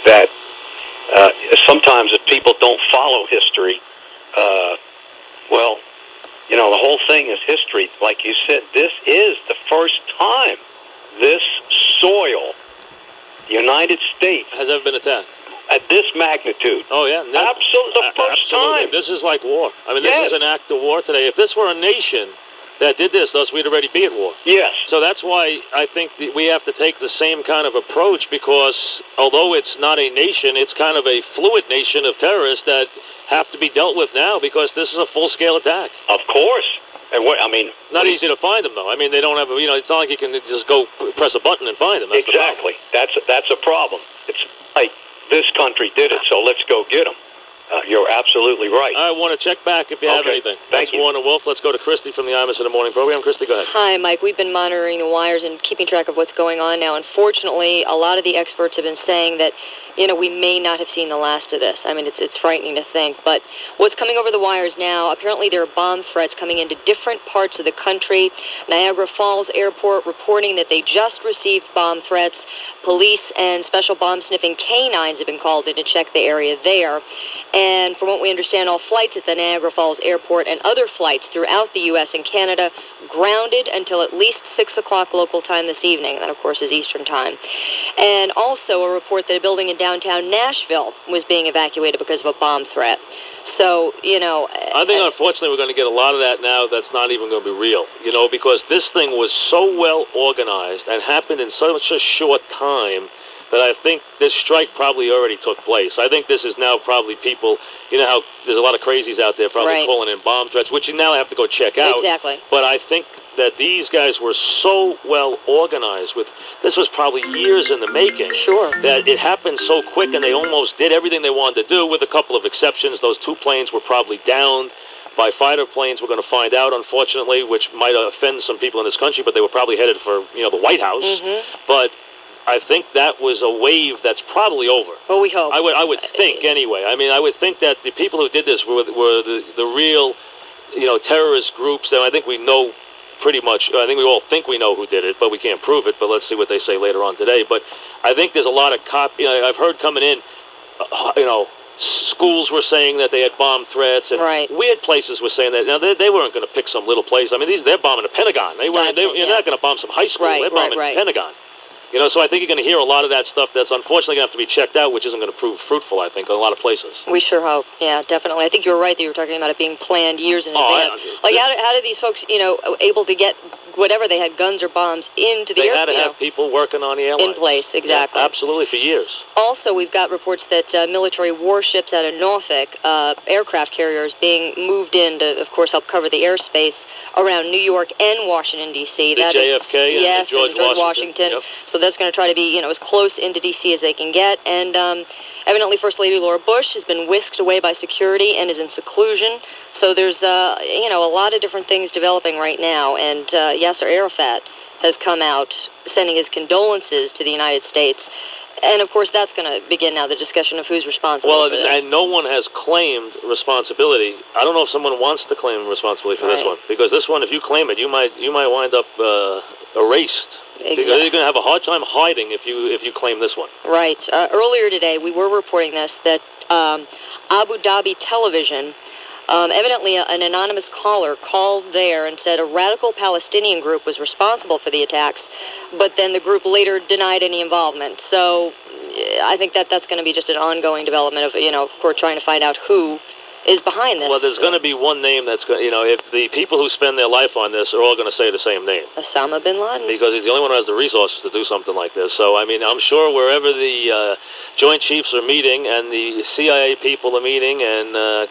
that sometimes if people don't follow history, well, the whole thing is history. Like you said, this is the first time this soil, the United States, has ever been attacked at this magnitude. Oh, yeah. Absolutely. The first time. This is like war. I mean, this is an act of war today. If this were a nation that did this to us, we'd already be at war. Yes. So that's why I think that we have to take the same kind of approach, because although it's not a nation, it's kind of a fluid nation of terrorists that have to be dealt with now, because this is a full-scale attack. Of course. And not easy to find them, though. I mean, they don't have, it's not like you can just go press a button and find them. That's exactly. That's a problem. It's like this country did it, so let's go get them. You're absolutely right. I want to check back if you have anything. Thank you. Warner Wolf. Let's go to Christy from the Imus in the Morning program. Christy, go ahead. Hi, Mike. We've been monitoring the wires and keeping track of what's going on now. Unfortunately, a lot of the experts have been saying that, we may not have seen the last of this. I mean, it's frightening to think. But what's coming over the wires now, apparently there are bomb threats coming into different parts of the country. Niagara Falls Airport reporting that they just received bomb threats. Police and special bomb-sniffing canines have been called in to check the area there. And from what we understand, all flights at the Niagara Falls Airport and other flights throughout the U.S. and Canada grounded until at least 6 o'clock local time this evening. That, of course, is Eastern time. And also a report that a building in downtown Nashville was being evacuated because of a bomb threat. So, I think, unfortunately, we're going to get a lot of that now that's not even going to be real, because this thing was so well organized and happened in such a short time that I think this strike probably already took place. I think this is now probably people, how there's a lot of crazies out there probably calling in bomb threats, which you now have to go check out. Exactly. But I think that these guys were so well organized this was probably years in the making. Sure. That it happened so quick, and they almost did everything they wanted to do, with a couple of exceptions. Those 2 planes were probably downed by fighter planes. We're going to find out, unfortunately, which might offend some people in this country, but they were probably headed for, the White House. Mm-hmm. But I think that was a wave that's probably over. Well, we hope. I would think, anyway. I mean, I would think that the people who did this were the real, terrorist groups, and I think we know pretty much. I think we all think we know who did it, but we can't prove it. But let's see what they say later on today. But I think there's a lot of I've heard coming in, schools were saying that they had bomb threats, and weird places were saying that. Now they weren't going to pick some little place. I mean, they're bombing the Pentagon. You're not going to bomb some high school. They're bombing the Pentagon. So I think you're going to hear a lot of that stuff that's unfortunately going to have to be checked out, which isn't going to prove fruitful, I think, in a lot of places. We sure hope. Yeah, definitely. I think you were right that you were talking about it being planned years in advance. How did these folks, able to get whatever they had, guns or bombs, into the airport? They had to have people working on the airline. In place, exactly. Yeah, absolutely, for years. Also, we've got reports that military warships out of Norfolk, aircraft carriers being moved in to, of course, help cover the airspace around New York and Washington, D.C. The JFK and George Washington. Yep. So that's going to try to be, as close into D.C. as they can get. And evidently, First Lady Laura Bush has been whisked away by security and is in seclusion. So there's, a lot of different things developing right now. And Yasser Arafat has come out sending his condolences to the United States. And, of course, that's going to begin now, the discussion of who's responsible for this. And no one has claimed responsibility. I don't know if someone wants to claim responsibility for this one. Because this one, if you claim it, you might wind up erased. Exactly. Because you're going to have a hard time hiding if you claim this one. Right. Earlier today, we were reporting this, that Abu Dhabi television, evidently an anonymous caller called there and said a radical Palestinian group was responsible for the attacks, but then the group later denied any involvement. So I think that's going to be just an ongoing development of, of course, trying to find out who is behind this. Well, there's going to be one name that's going to, if the people who spend their life on this are all going to say the same name. Osama bin Laden. Because he's the only one who has the resources to do something like this. So, I mean, I'm sure wherever the Joint Chiefs are meeting and the CIA people are meeting and,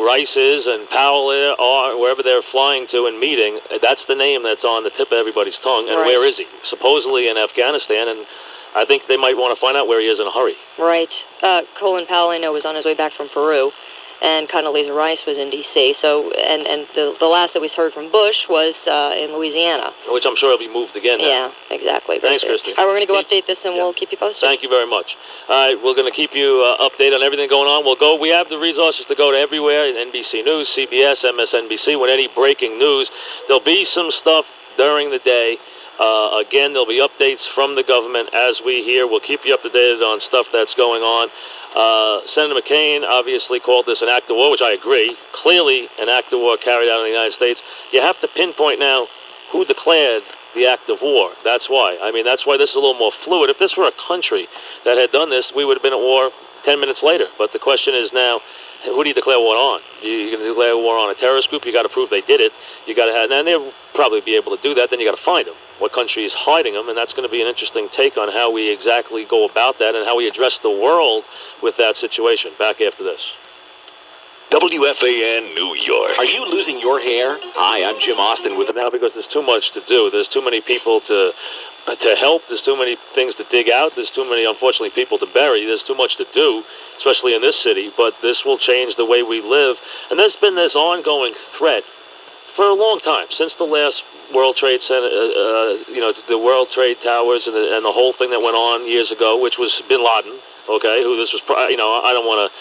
Rice is and Powell are, wherever they're flying to and meeting, that's the name that's on the tip of everybody's tongue. And where is he? Supposedly in Afghanistan, and I think they might want to find out where he is in a hurry. Right. Colin Powell, I know, was on his way back from Peru. And Condoleezza Rice was in D.C. So, and the last that we heard from Bush was in Louisiana. Which I'm sure will be moved again now. Yeah, exactly. Thanks, Christy. All right, we're going to go update this, and we'll keep you posted. Thank you very much. All right, we're going to keep you updated on everything going on. We have the resources to go to everywhere, NBC News, CBS, MSNBC, with any breaking news. There'll be some stuff during the day. Again, there'll be updates from the government as we hear. We'll keep you up to date on stuff that's going on. Senator McCain obviously called this an act of war, which I agree. Clearly an act of war carried out in the United States. You have to pinpoint now who declared the act of war. That's why. I mean, that's why this is a little more fluid. If this were a country that had done this, we would have been at war 10 minutes later. But the question is now, who do you declare war on? You're going to declare war on a terrorist group? You got to prove they did it. You got to have, and they'll probably be able to do that. Then you got to find them. What country is hiding them? And that's going to be an interesting take on how we exactly go about that and how we address the world with that situation. Back after this. WFAN New York. Are you losing your hair? Hi, I'm Jim Austin with Now, because there's too much to do. There's too many people to help. There's too many things to dig out. There's too many, unfortunately, people to bury. There's too much to do, especially in this city. But this will change the way we live. And there's been this ongoing threat for a long time, since the last World Trade Center, the World Trade Towers and the whole thing that went on years ago, which was Bin Laden. Okay, who this was, I don't want to,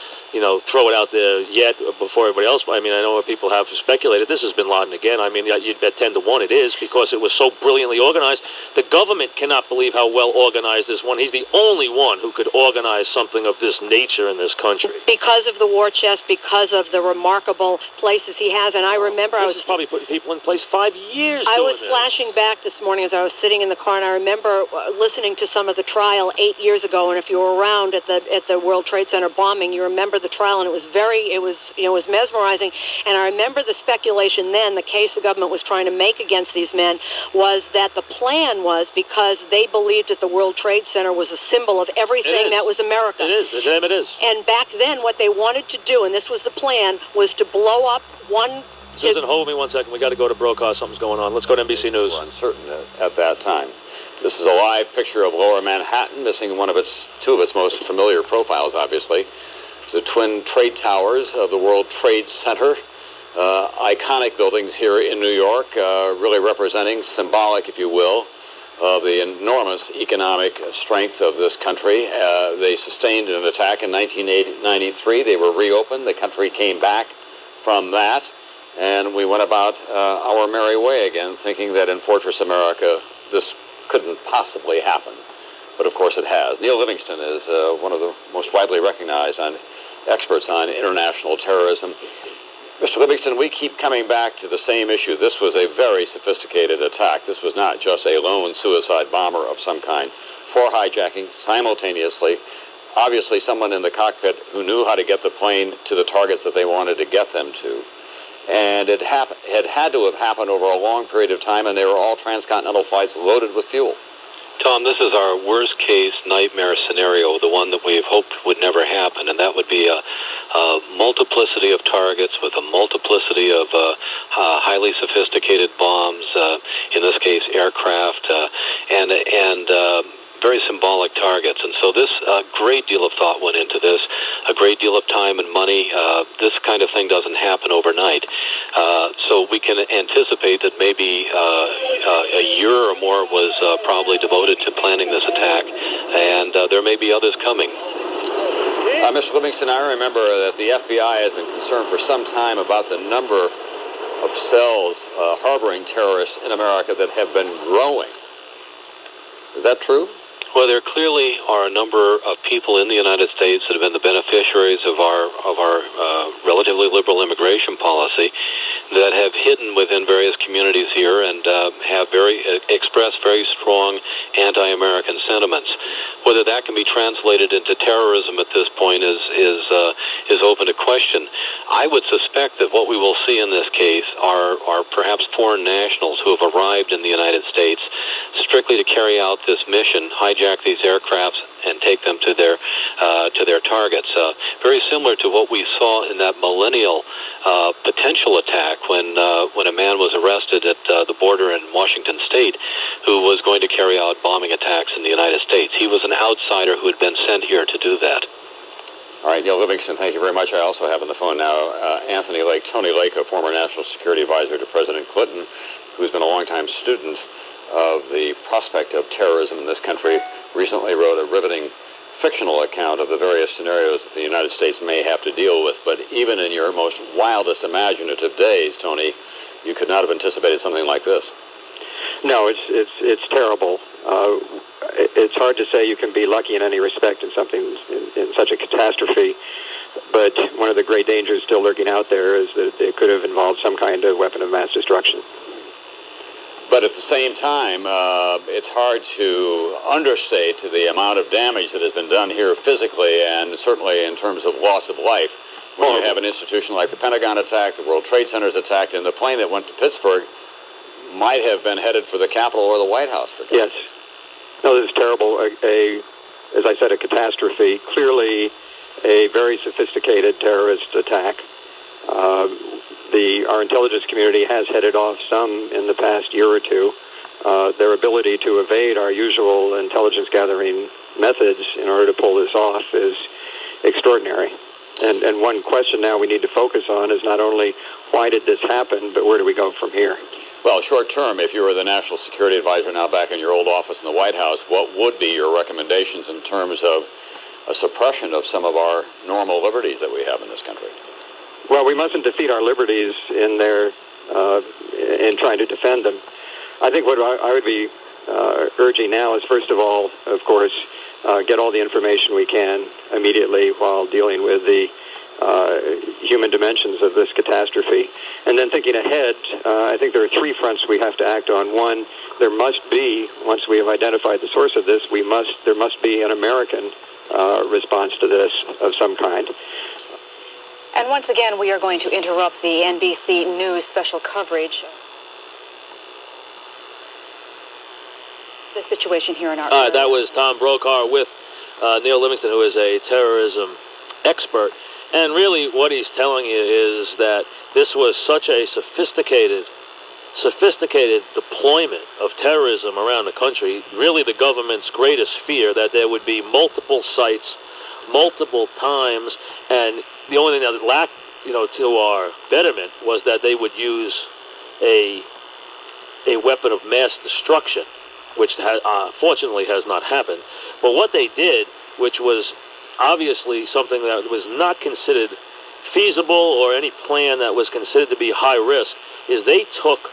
throw it out there yet before everybody else. I mean, I know what people have speculated. This is Bin Laden again. I mean, you'd bet 10 to 1 it is, because it was so brilliantly organized. The government cannot believe how well organized this one. He's the only one who could organize something of this nature in this country. Because of the war chest, because of the remarkable places he has. And I remember This is probably putting people in place 5 years I was doing this. flashing back this morning as I was sitting in the car, and I remember listening to some of the trial 8 years ago. And if you were around at the World Trade Center bombing, you remember the trial, and it was mesmerizing. And I remember the speculation then, the case the government was trying to make against these men, was that the plan was because they believed that the World Trade Center was a symbol of everything that was America. It is. To them it is. And back then, what they wanted to do, and this was the plan, was to blow up one... Susan, hold me 1 second. We got to go to broadcast. Something's going on. Let's go to NBC News. Were uncertain at that time. This is a live picture of Lower Manhattan, missing two of its most familiar profiles, obviously. The twin trade towers of the World Trade Center, iconic buildings here in New York, really representing, symbolic, if you will, of the enormous economic strength of this country. They sustained an attack in 1993. They were reopened. The country came back from that, and we went about our merry way again, thinking that in Fortress America this couldn't possibly happen. But of course it has. Neil Livingston is one of the most widely recognized experts on international terrorism. Mr. Livingston, we keep coming back to the same issue. This was a very sophisticated attack. This was not just a lone suicide bomber of some kind. 4 hijacking simultaneously. Obviously someone in the cockpit who knew how to get the plane to the targets that they wanted to get them to. And it had to have happened over a long period of time, and they were all transcontinental flights loaded with fuel. Tom, this is our worst-case nightmare scenario, the one that we've hoped would never happen, and that would be a multiplicity of targets with a multiplicity of highly sophisticated bombs, in this case aircraft, and very symbolic targets. And so this great deal of thought went into this, a great deal of time and money. This kind of thing doesn't happen overnight. So we can anticipate that maybe a year or more was probably devoted to planning this attack, and there may be others coming. Mr. Livingston, I remember that the FBI has been concerned for some time about the number of cells harboring terrorists in America that have been growing. Is that true? Well, there clearly are a number of people in the United States that have been the beneficiaries of our relatively liberal immigration policy that have hidden within various communities here and have expressed very strong anti-American sentiments. Whether that can be translated into terrorism at this point is open to question. I would suspect that what we will see in this case are perhaps foreign nationals who have arrived in the United States strictly to carry out this mission, hijack these aircrafts, and take them to their targets. Very similar to what we saw in that millennial potential attack when a man was arrested at the border in Washington State who was going to carry out bombing attacks in the United States. He was an outsider who had been sent here to do that. All right, Neil Livingston, thank you very much. I also have on the phone now Anthony Lake, Tony Lake, a former National Security Advisor to President Clinton, who's been a longtime student of the prospect of terrorism in this country, recently wrote a riveting fictional account of the various scenarios that the United States may have to deal with. But even in your most wildest imaginative days, Tony, you could not have anticipated something like this. No, it's terrible. It's hard to say you can be lucky in any respect in something in such a catastrophe. But one of the great dangers still lurking out there is that it could have involved some kind of weapon of mass destruction. But at the same time, it's hard to understate the amount of damage that has been done here physically and certainly in terms of loss of life. When you have an institution like the Pentagon attack, the World Trade Center's attacked, and the plane that went to Pittsburgh might have been headed for the Capitol or the White House. Yes. No, this is terrible. As I said, a catastrophe. Clearly a very sophisticated terrorist attack. Our intelligence community has headed off some in the past year or two. Their ability to evade our usual intelligence gathering methods in order to pull this off is extraordinary. And one question now we need to focus on is not only why did this happen, but where do we go from here? Well, short term, if you were the National Security Advisor now back in your old office in the White House, what would be your recommendations in terms of a suppression of some of our normal liberties that we have in this country? Well, we mustn't defeat our liberties in trying to defend them. I think what I would be urging now is, first of all, of course, get all the information we can immediately while dealing with the human dimensions of this catastrophe. And then thinking ahead, I think there are three fronts we have to act on. One, there must be, once we have identified the source of this, there must be an American response to this of some kind. And once again, we are going to interrupt the NBC News special coverage. The situation here in our area. That was Tom Brokaw with Neil Livingston, who is a terrorism expert. And really what he's telling you is that this was such a sophisticated deployment of terrorism around the country, really the government's greatest fear, that there would be multiple sites, multiple times, and the only thing that lacked, to our betterment was that they would use a weapon of mass destruction, which fortunately has not happened. But what they did, which was obviously something that was not considered feasible or any plan that was considered to be high risk, is they took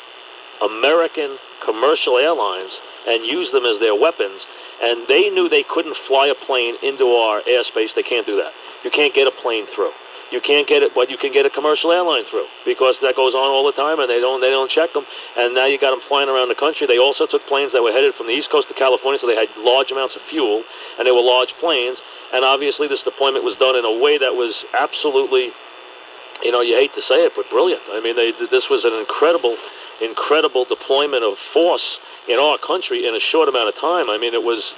American commercial airlines and used them as their weapons, and they knew they couldn't fly a plane into our airspace. They can't do that. You can't get a plane through. You can't get it, but you can get a commercial airline through, because that goes on all the time, and they don't check them. And now you got them flying around the country. They also took planes that were headed from the East Coast to California, so they had large amounts of fuel, and they were large planes. And obviously, this deployment was done in a way that was absolutely, you hate to say it, but brilliant. I mean, this was an incredible deployment of force in our country in a short amount of time. I mean,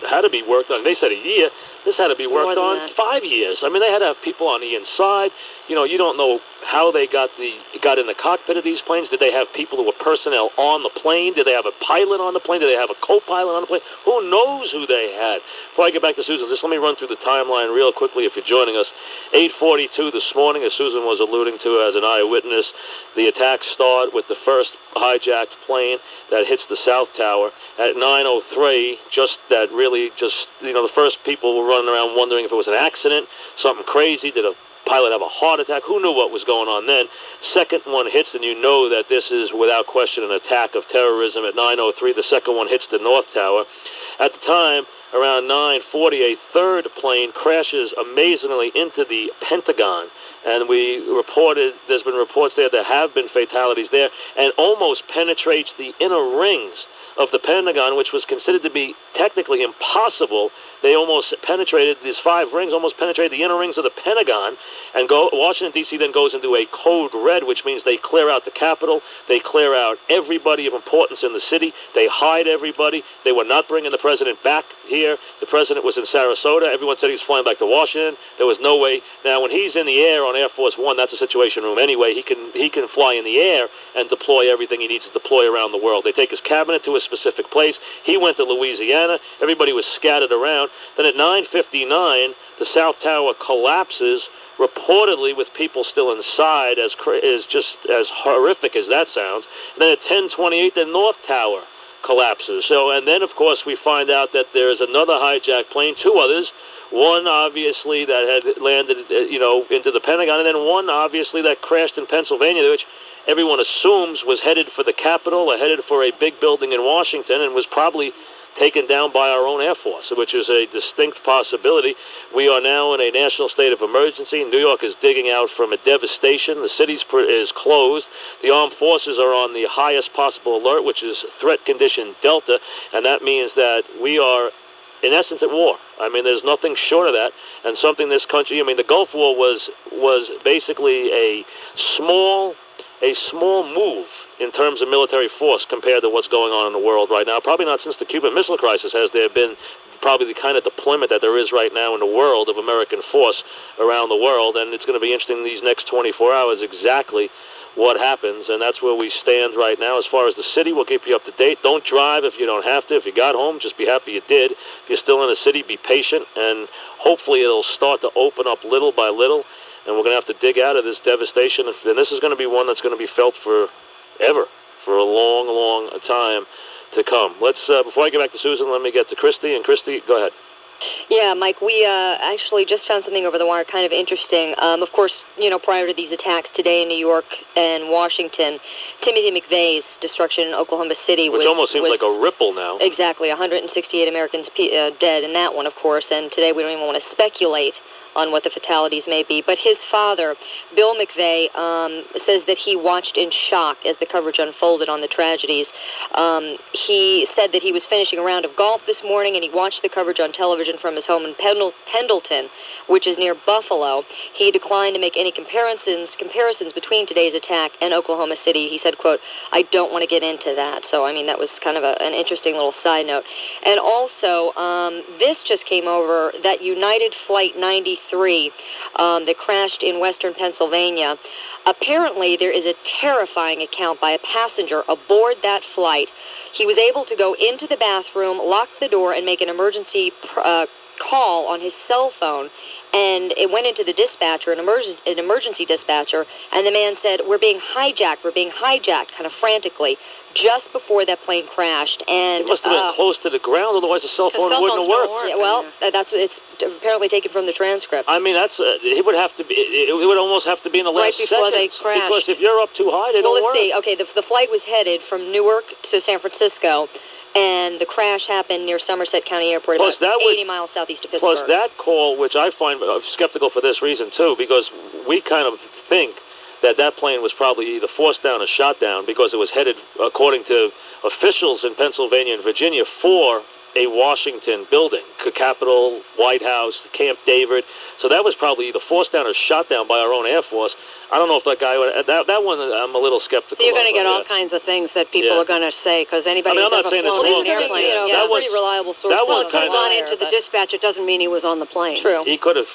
had to be worked on. They said a year. This had to be worked on 5 years. I mean, they had to have people on the inside. You don't know how they got in the cockpit of these planes. Did they have people who were personnel on the plane? Did they have a pilot on the plane? Did they have a co-pilot on the plane? Who knows who they had? Before I get back to Susan, just let me run through the timeline real quickly if you're joining us. 8:42 this morning, as Susan was alluding to as an eyewitness, the attacks start with the first hijacked plane that hits the South Tower. At 9:03, the first people were running around wondering if it was an accident, something crazy. Did a pilot have a heart attack? Who knew what was going on then? Second one hits, and you know that this is without question an attack of terrorism. At 9:03, the second one hits the North Tower. At the time, around 9:40, a third plane crashes amazingly into the Pentagon. And there's been reports there have been fatalities there, and almost penetrates the inner rings of the Pentagon, which was considered to be technically impossible. They almost penetrated, these 5 rings almost penetrated the inner rings of the Pentagon, and Washington, D.C. then goes into a code red, which means they clear out the Capitol, they clear out everybody of importance in the city, they hide everybody. They were not bringing the president back here. The president was in Sarasota. Everyone said he was flying back to Washington. There was no way. Now, when he's in the air on Air Force One, that's a situation room anyway. He can fly in the air and deploy everything he needs to deploy around the world. They take his cabinet to a specific place. He went to Louisiana. Everybody was scattered around. Then at 9:59, the South Tower collapses, reportedly with people still inside, just as horrific as that sounds. And then at 10:28, the North Tower collapses. And then, of course, we find out that there's another hijacked plane, 2 others. One, obviously, that had landed, into the Pentagon, and then one, obviously, that crashed in Pennsylvania, which everyone assumes was headed for the Capitol or headed for a big building in Washington and was probably taken down by our own Air Force, which is a distinct possibility. We are now in a national state of emergency. New York is digging out from a devastation. The city is closed. The armed forces are on the highest possible alert, which is threat condition Delta, and that means that we are, in essence, at war. I mean, there's nothing short of that, and something this country, I mean, the Gulf War was basically a small move in terms of military force compared to what's going on in the world right now. Probably not since the Cuban Missile Crisis has there been probably the kind of deployment that there is right now in the world of American force around the world, and it's going to be interesting these next 24 hours exactly what happens, and that's where we stand right now. As far as the city, we'll keep you up to date. Don't drive if you don't have to. If you got home, just be happy you did. If you're still in the city, be patient, and hopefully it'll start to open up little by little, and we're going to have to dig out of this devastation, and this is going to be one that's going to be felt forever, for a long, long time to come. Let's, before I get back to Susan, let me get to Christy, and Christy, go ahead. Yeah, Mike, we actually just found something over the wire kind of interesting. Of course, prior to these attacks today in New York and Washington, Timothy McVeigh's destruction in Oklahoma City Which almost seems like a ripple now. Exactly, 168 Americans dead in that one, of course, and today we don't even want to speculate on what the fatalities may be. But his father, Bill McVeigh, says that he watched in shock as the coverage unfolded on the tragedies. He said that he was finishing a round of golf this morning, and he watched the coverage on television from his home in Pendleton, which is near Buffalo. He declined to make any comparisons between today's attack and Oklahoma City. He said, quote, "I don't want to get into that." So, I mean, that was kind of an interesting little side note. And also, this just came over, that United Flight 93 that crashed in western Pennsylvania. Apparently, there is a terrifying account by a passenger aboard that flight. He was able to go into the bathroom, lock the door, and make an emergency call on his cell phone. And it went into the dispatcher, an emergency dispatcher, and the man said, we're being hijacked, kind of frantically, just before that plane crashed. And it must have been close to the ground, otherwise the cell phone wouldn't have worked. Yeah, well, that's what it's apparently taken from the transcript. I mean, that's it would have to be. It would almost have to be in the last right before seconds, they crashed. because if you're up too high, they don't work. Well, let's see. Okay, the flight was headed from Newark to San Francisco, and the crash happened near Somerset County Airport, Plus about 80 miles southeast of Pittsburgh. Plus that call, which I find skeptical for this reason too, because we kind of think that plane was probably either forced down or shot down, because it was headed, according to officials in Pennsylvania and Virginia, for a Washington building, Capitol, White House, Camp David. So that was probably either forced down or shot down by our own Air Force. I don't know if that guy would, that one I'm a little skeptical. So you're going to get all kinds of things that people are going to say, because anybody who's ever flown in an airplane, pretty reliable source. That one could have gone into the dispatch. It doesn't mean he was on the plane. True. He could have,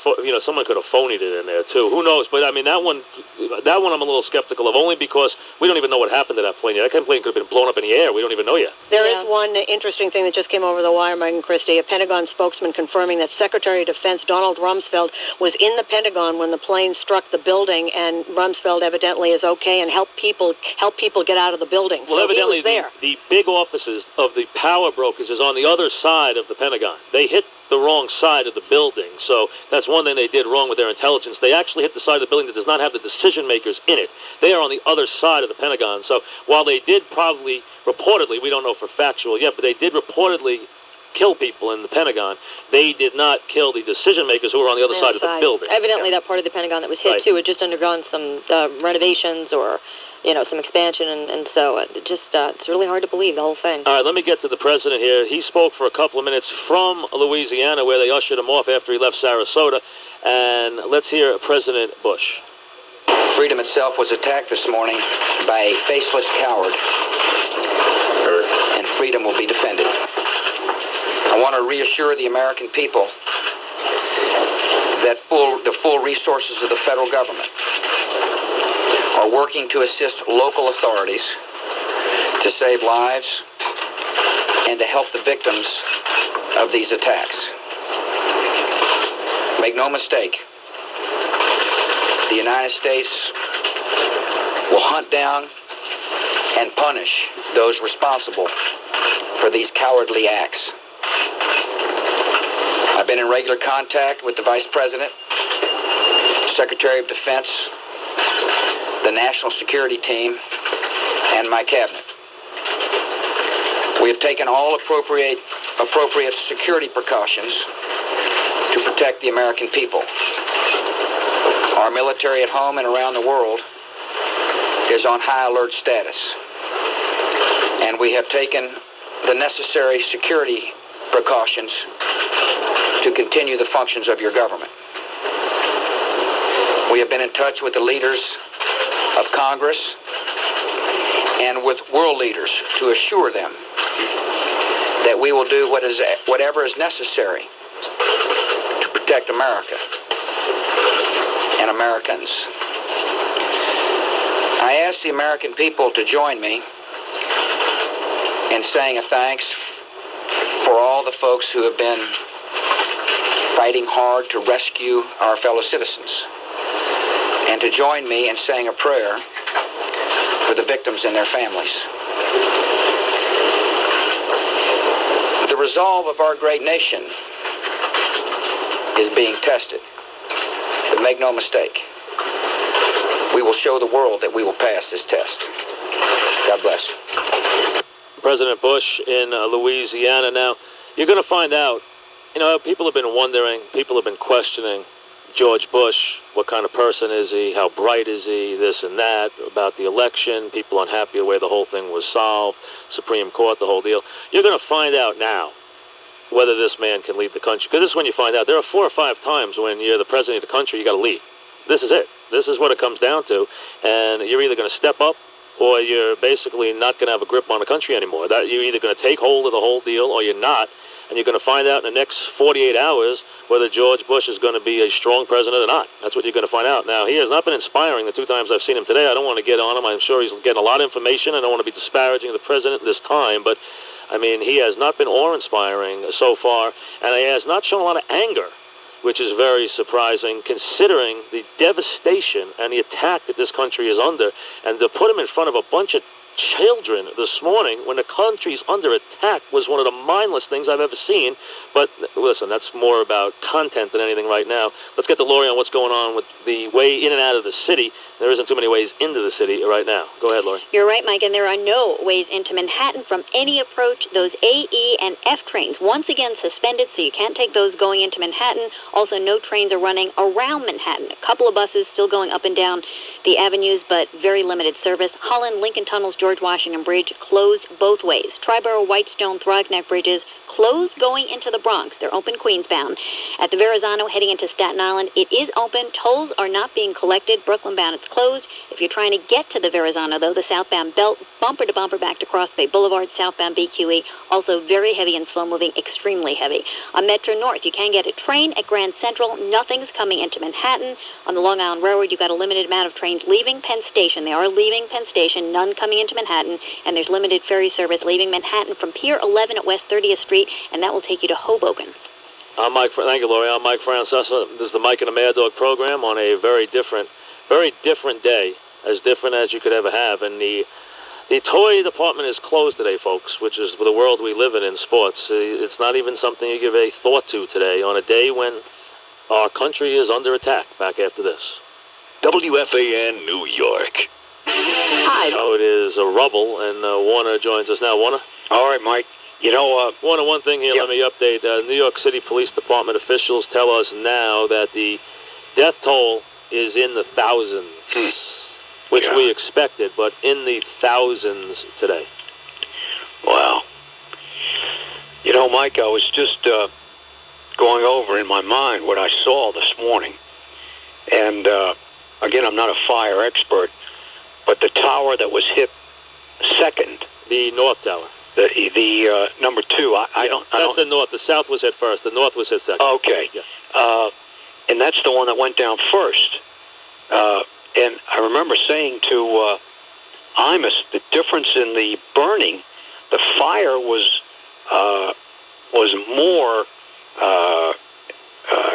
someone could have phonied it in there too. Who knows? But I mean, that one I'm a little skeptical of, only because we don't even know what happened to that plane yet. That plane could have been blown up in the air. We don't even know yet. There is one interesting thing that just came over the wire, Mike and Christie. A Pentagon spokesman confirming that Secretary of Defense Donald Rumsfeld was in the Pentagon when the plane struck the building, and Rumsfeld evidently is okay and help people get out of the building. Well, so evidently he was there. The big offices of the power brokers is on the other side of the Pentagon. They hit the wrong side of the building, so that's one thing they did wrong with their intelligence. They actually hit the side of the building that does not have the decision makers in it. They are on the other side of the Pentagon. So while they did probably, reportedly, we don't know for factual yet, but they did reportedly kill people in the Pentagon, they did not kill the decision makers who were on the other side of the building. Evidently, that part of the Pentagon that was hit too had just undergone some renovations or some expansion, and so it's really hard to believe, the whole thing. All right, let me get to the president here. He spoke for a couple of minutes from Louisiana, where they ushered him off after he left Sarasota, and let's hear President Bush. Freedom itself was attacked this morning by a faceless coward, and freedom will be defended. I want to reassure the American people that the full resources of the federal government are working to assist local authorities to save lives and to help the victims of these attacks. Make no mistake, the United States will hunt down and punish those responsible for these cowardly acts. I've been in regular contact with the Vice President, Secretary of Defense, the national security team, and my cabinet. We have taken all appropriate security precautions to protect the American people. Our military at home and around the world is on high alert status, and we have taken the necessary security precautions to continue the functions of your government. We have been in touch with the leaders of Congress and with world leaders to assure them that we will do whatever is necessary to protect America and Americans. I ask the American people to join me in saying a thanks for all the folks who have been fighting hard to rescue our fellow citizens, and to join me in saying a prayer for the victims and their families. The resolve of our great nation is being tested. But make no mistake, we will show the world that we will pass this test. God bless. President Bush in Louisiana. Now, you're going to find out, people have been wondering, people have been questioning George Bush. What kind of person is he? How bright is he? This and that about the election. People unhappy the way the whole thing was solved. Supreme Court, the whole deal. You're going to find out now whether this man can lead the country. Because this is when you find out. There are 4 or 5 times when you're the president of the country, you got to lead. This is it. This is what it comes down to. And you're either going to step up, or you're basically not going to have a grip on the country anymore. That you're either going to take hold of the whole deal, or you're not. And you're going to find out in the next 48 hours whether George Bush is going to be a strong president or not. That's what you're going to find out. Now, he has not been inspiring the 2 times I've seen him today. I don't want to get on him. I'm sure he's getting a lot of information. I don't want to be disparaging the president this time, but, he has not been awe-inspiring so far, and he has not shown a lot of anger, which is very surprising considering the devastation and the attack that this country is under. And to put him in front of a bunch of children this morning when the country's under attack was one of the mindless things I've ever seen. But listen, that's more about content than anything right now. Let's get to Lori on what's going on with the way in and out of the city. There isn't too many ways into the city right now. Go ahead, Lori. You're right, Mike, and there are no ways into Manhattan from any approach. Those A, E, and F trains once again suspended, so you can't take those going into Manhattan. Also, no trains are running around Manhattan. A couple of buses still going up and down the avenues, but very limited service. Holland, Lincoln Tunnels, George Washington Bridge closed both ways. Triborough, Whitestone, Throgneck Bridges closed going into the Bronx. They're open Queensbound. At the Verrazano heading into Staten Island, it is open. Tolls are not being collected. Brooklyn bound, it's closed. If you're trying to get to the Verrazano, though, the southbound belt, bumper to bumper back to Cross Bay Boulevard, southbound BQE, also very heavy and slow moving, extremely heavy. On Metro North, you can get a train at Grand Central. Nothing's coming into Manhattan. On the Long Island Railroad, you've got a limited amount of trains leaving Penn Station. They are leaving Penn Station, none coming into Manhattan, and there's limited ferry service leaving Manhattan from Pier 11 at West 30th Street, and that will take you to Hoboken. Thank you, Lori. I'm Mike Francesa. This is the Mike and the Mad Dog program on a very different day, as different as you could ever have. And the toy department is closed today, folks, which is the world we live in sports. It's not even something you give a thought to today on a day when our country is under attack. Back after this. WFAN New York. Hi. It is a rubble, and Warner joins us now. Warner? All right, Mike. Warner, one thing here, Let me update. New York City Police Department officials tell us now that the death toll is in the thousands, which we expected, but in the thousands today. Wow. Mike, I was just going over in my mind what I saw this morning. And, again, I'm not a fire expert, but the tower that was hit second. The North Tower. The number 2, That's the North. The South was hit first. The North was hit second. Okay. Yeah. And that's the one that went down first. And I remember saying to Imus, the difference in the burning, the fire was more.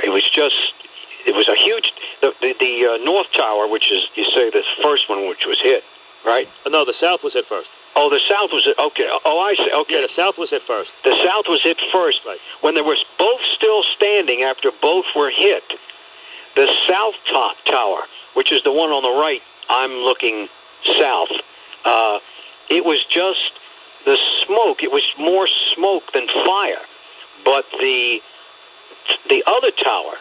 It was a huge. The North Tower, which is, you say, the first one which was hit, right? No, the South was hit first. Oh, the South was hit. Okay. Oh, I see. Okay. Yeah, the South was hit first. The South was hit first. Right. When they were both still standing after both were hit, the South Tower, which is the one on the right, I'm looking south. It was just the smoke. It was more smoke than fire. But the other tower,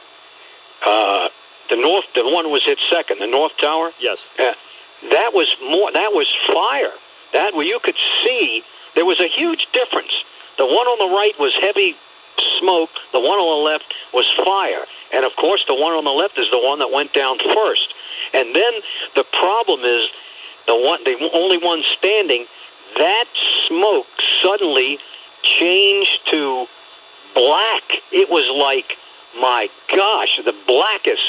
the one who was hit second, the North Tower. Yes. That was more. That was fire. That where you could see there was a huge difference. The one on the right was heavy smoke. The one on the left was fire. And of course, the one on the left is the one that went down first. And then the problem is the only one standing. That smoke suddenly changed to black. It was like, my gosh, the blackest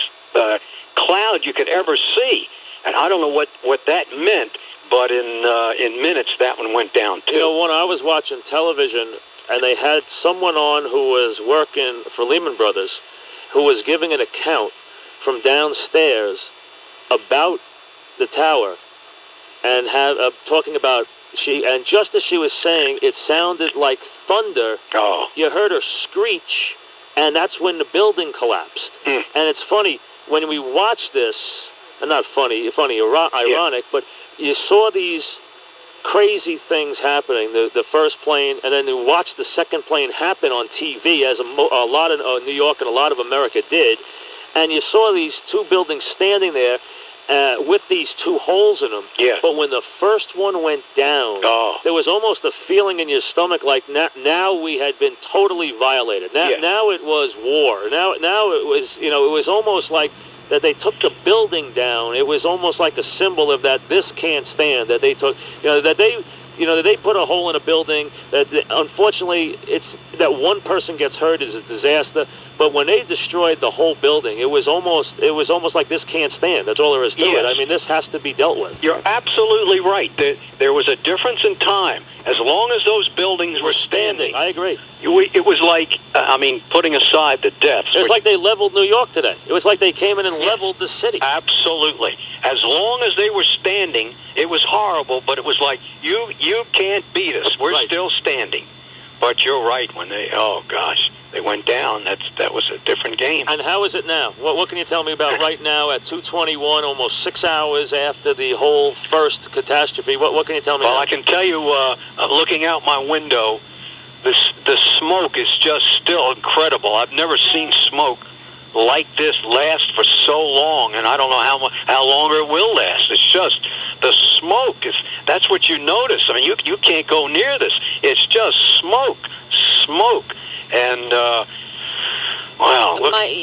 cloud you could ever see. And I don't know what that meant, but in minutes that one went down too. You know, when I was watching television and they had someone on who was working for Lehman Brothers, who was giving an account from downstairs about the tower, and talking about and just as she was saying, it sounded like thunder. Oh. You heard her screech, and that's when the building collapsed. And it's funny when we watch this. Not funny, ironic, but you saw these crazy things happening. The first plane, and then you watch the second plane happen on TV, as a lot of New York and a lot of America did. And you saw these two buildings standing there with these two holes in them. Yeah. But when the first one went down, there was almost a feeling in your stomach like now we had been totally violated. Now it was war. Now it was, it was almost like that they took the building down. It was almost like a symbol of that this can't stand, that they took, that they put a hole in a building, that unfortunately it's that one person gets hurt is a disaster. But when they destroyed the whole building, it was almost like this can't stand. That's all there is to it. I mean, this has to be dealt with. You're absolutely right. There was a difference in time. As long as those buildings were standing. I agree. It was like, putting aside the deaths. It was like they leveled New York today. It was like they came in and leveled the city. Absolutely. As long as they were standing, it was horrible, but it was like, you can't beat us. We're still standing. But you're right. When they went down, that was a different game. And how is it now? What can you tell me about right now at 2:21, almost 6 hours after the whole first catastrophe? What can you tell me Well, now? I can tell you, looking out my window, the smoke is just still incredible. I've never seen smoke like this last for so long, and I don't know how longer it will last. It's just the smoke that's what you notice. I mean, you can't go near this. It's just smoke, and wow.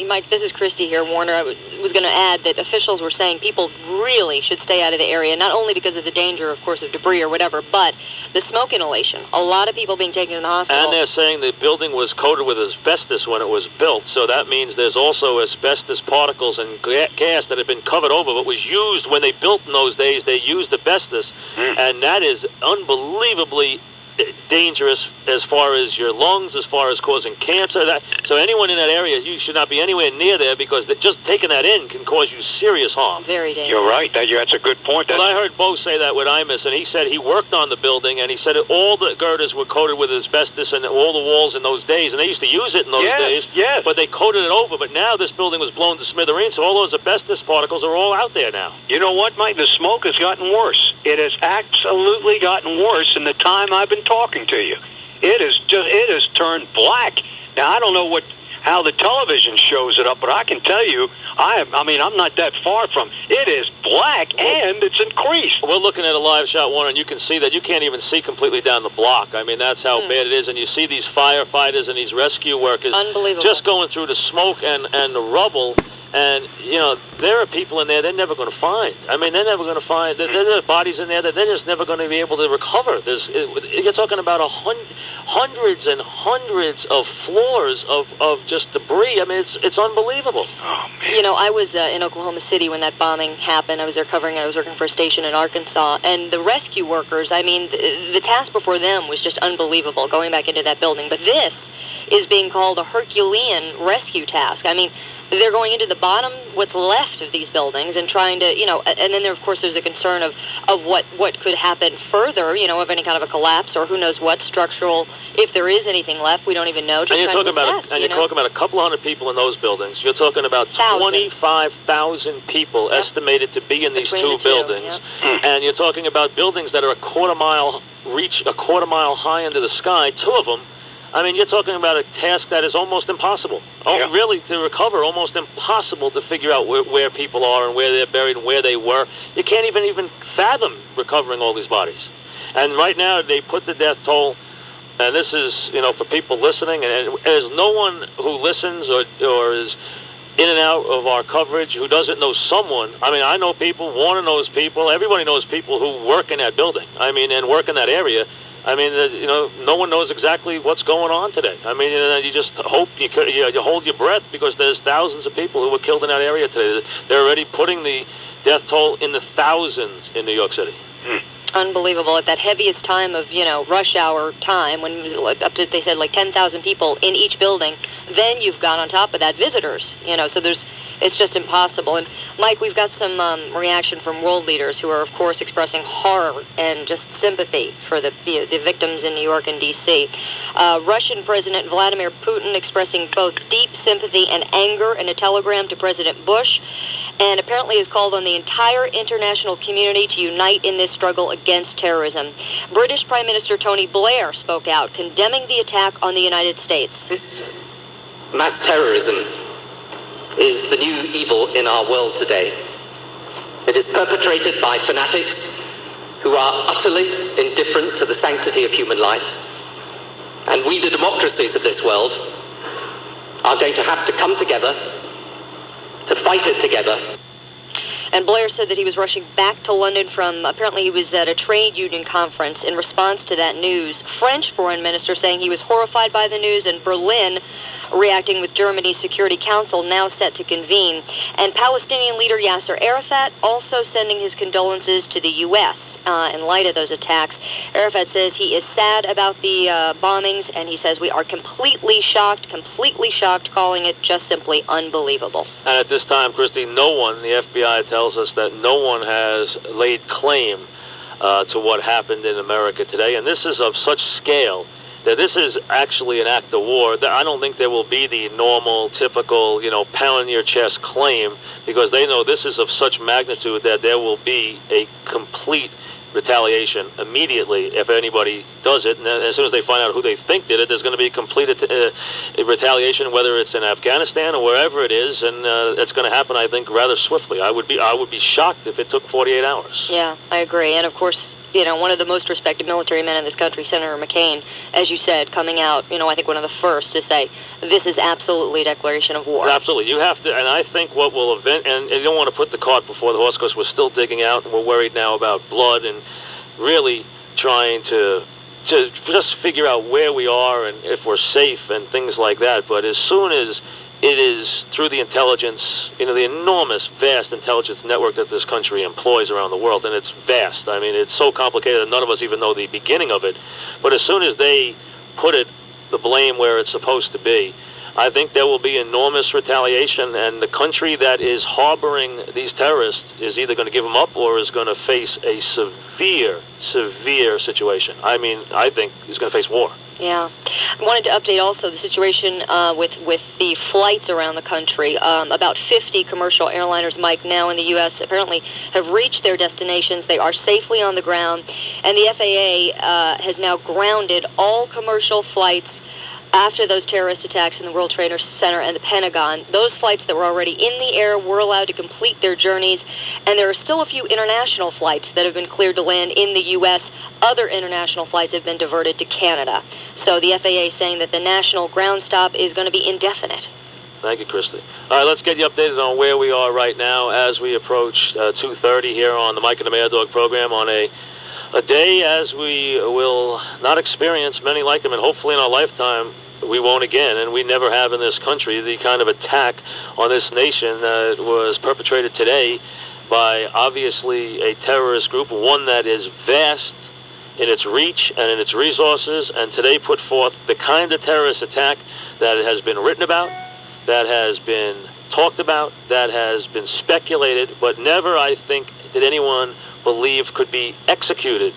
Mike, this is Christy here, Warner. I was going to add that officials were saying people really should stay out of the area, not only because of the danger, of course, of debris or whatever, but the smoke inhalation. A lot of people being taken to the hospital. And they're saying the building was coated with asbestos when it was built, so that means there's also asbestos particles and gas that have been covered over, but was used when they built in those days. They used asbestos, and that is unbelievably dangerous as far as your lungs, as far as causing cancer. So anyone in that area, you should not be anywhere near there, because just taking that in can cause you serious harm. Very dangerous. You're right. That's a good point. Well, I heard Bo say that with Imus, and he said he worked on the building, and he said all the girders were coated with asbestos and all the walls in those days, and they used to use it in those days, but they coated it over. But now this building was blown to smithereens, so all those asbestos particles are all out there now. You know what, Mike? The smoke has gotten worse. It has absolutely gotten worse in the time I've been talking to you. It has turned black. Now, I don't know how the television shows it up, but I can tell you, I'm not that far from. It is black, and it's increased. We're looking at a live shot, Warner, and you can see that you can't even see completely down the block. I mean, that's how bad it is. And you see these firefighters and these rescue workers just going through the smoke and the rubble. And, there are people in there they're never going to find. I mean, they're never going to find. There are bodies in there that they're just never going to be able to recover. You're talking about hundreds and hundreds of floors of just debris. I mean, it's unbelievable. Oh, man. I was in Oklahoma City when that bombing happened. I was there covering it. I was working for a station in Arkansas. And the rescue workers, I mean, the task before them was just unbelievable, going back into that building. But this is being called a Herculean rescue task. I mean, they're going into the bottom, what's left of these buildings, and trying to, and then of course there's a concern of what could happen further, of any kind of a collapse or who knows what structural, if there is anything left, we don't even know. And you're talking about a couple hundred people in those buildings. You're talking about 25,000 people estimated to be in these two buildings, and you're talking about buildings that are a quarter mile high into the sky. Two of them. I mean, you're talking about a task that is almost impossible. Really, to recover, almost impossible to figure out where people are and where they're buried and where they were. You can't even fathom recovering all these bodies. And right now, they put the death toll, and this is, for people listening, and there's no one who listens or is in and out of our coverage who doesn't know someone. I mean, I know people, Warner knows people, everybody knows people who work in that building, and work in that area. I mean, no one knows exactly what's going on today. I mean, you just hope you hold your breath, because there's thousands of people who were killed in that area today. They're already putting the death toll in the thousands in New York City. Unbelievable. At that heaviest time of, rush hour time, when up to, they said, like 10,000 people in each building, then you've got on top of that visitors, so it's just impossible. And Mike, we've got some reaction from world leaders who are, of course, expressing horror and just sympathy for the victims in New York and D.C. Russian President Vladimir Putin expressing both deep sympathy and anger in a telegram to President Bush, and apparently has called on the entire international community to unite in this struggle against terrorism. British Prime Minister Tony Blair spoke out, condemning the attack on the United States. This mass terrorism is the new evil in our world today. It is perpetrated by fanatics who are utterly indifferent to the sanctity of human life. And we, the democracies of this world, are going to have to come together to fight it together. And Blair said that he was rushing back to London from, apparently he was at a trade union conference in response to that news. French foreign minister saying he was horrified by the news, and Berlin reacting with Germany's Security Council now set to convene. And Palestinian leader Yasser Arafat also sending his condolences to the U.S. In light of those attacks. Arafat says he is sad about the bombings, and he says we are completely shocked, calling it just simply unbelievable. And at this time, Christy, no one, the FBI tells us that no one has laid claim to what happened in America today. And this is of such scale that this is actually an act of war. I don't think there will be the normal, typical, pound your chest claim, because they know this is of such magnitude that there will be a complete retaliation immediately if anybody does it. And as soon as they find out who they think did it, there's going to be complete retaliation, whether it's in Afghanistan or wherever it is, and it's going to happen, I think, rather swiftly. I would be shocked if it took 48 hours. Yeah, I agree. And of course, one of the most respected military men in this country, Senator McCain, as you said, coming out, I think one of the first to say, this is absolutely a declaration of war. Absolutely. You have to, and I think what will and you don't want to put the cart before the horse, because we're still digging out, and we're worried now about blood, and really trying to just figure out where we are and if we're safe and things like that. But as soon as it is through the intelligence, the enormous, vast intelligence network that this country employs around the world, and it's vast. I mean, it's so complicated that none of us even know the beginning of it. But as soon as they put the blame where it's supposed to be, I think there will be enormous retaliation, and the country that is harboring these terrorists is either going to give them up or is going to face a severe situation. I mean, I think he's going to face war. Yeah. I wanted to update also the situation with the flights around the country. About 50 commercial airliners, Mike, now in the U.S. apparently have reached their destinations. They are safely on the ground. And the FAA has now grounded all commercial flights after those terrorist attacks in the World Trade Center and the Pentagon. Those flights that were already in the air were allowed to complete their journeys, and there are still a few international flights that have been cleared to land in the U.S. Other international flights have been diverted to Canada. So the FAA is saying that the national ground stop is going to be indefinite. Thank you, Christy. All right, let's get you updated on where we are right now as we approach 2:30 here on the Mike and the Mad Dog program on a day as we will not experience many like them, and hopefully in our lifetime we won't again, and we never have in this country, the kind of attack on this nation that was perpetrated today by obviously a terrorist group, one that is vast in its reach and in its resources, and today put forth the kind of terrorist attack that has been written about, that has been talked about, that has been speculated, but never, I think, did anyone believe could be executed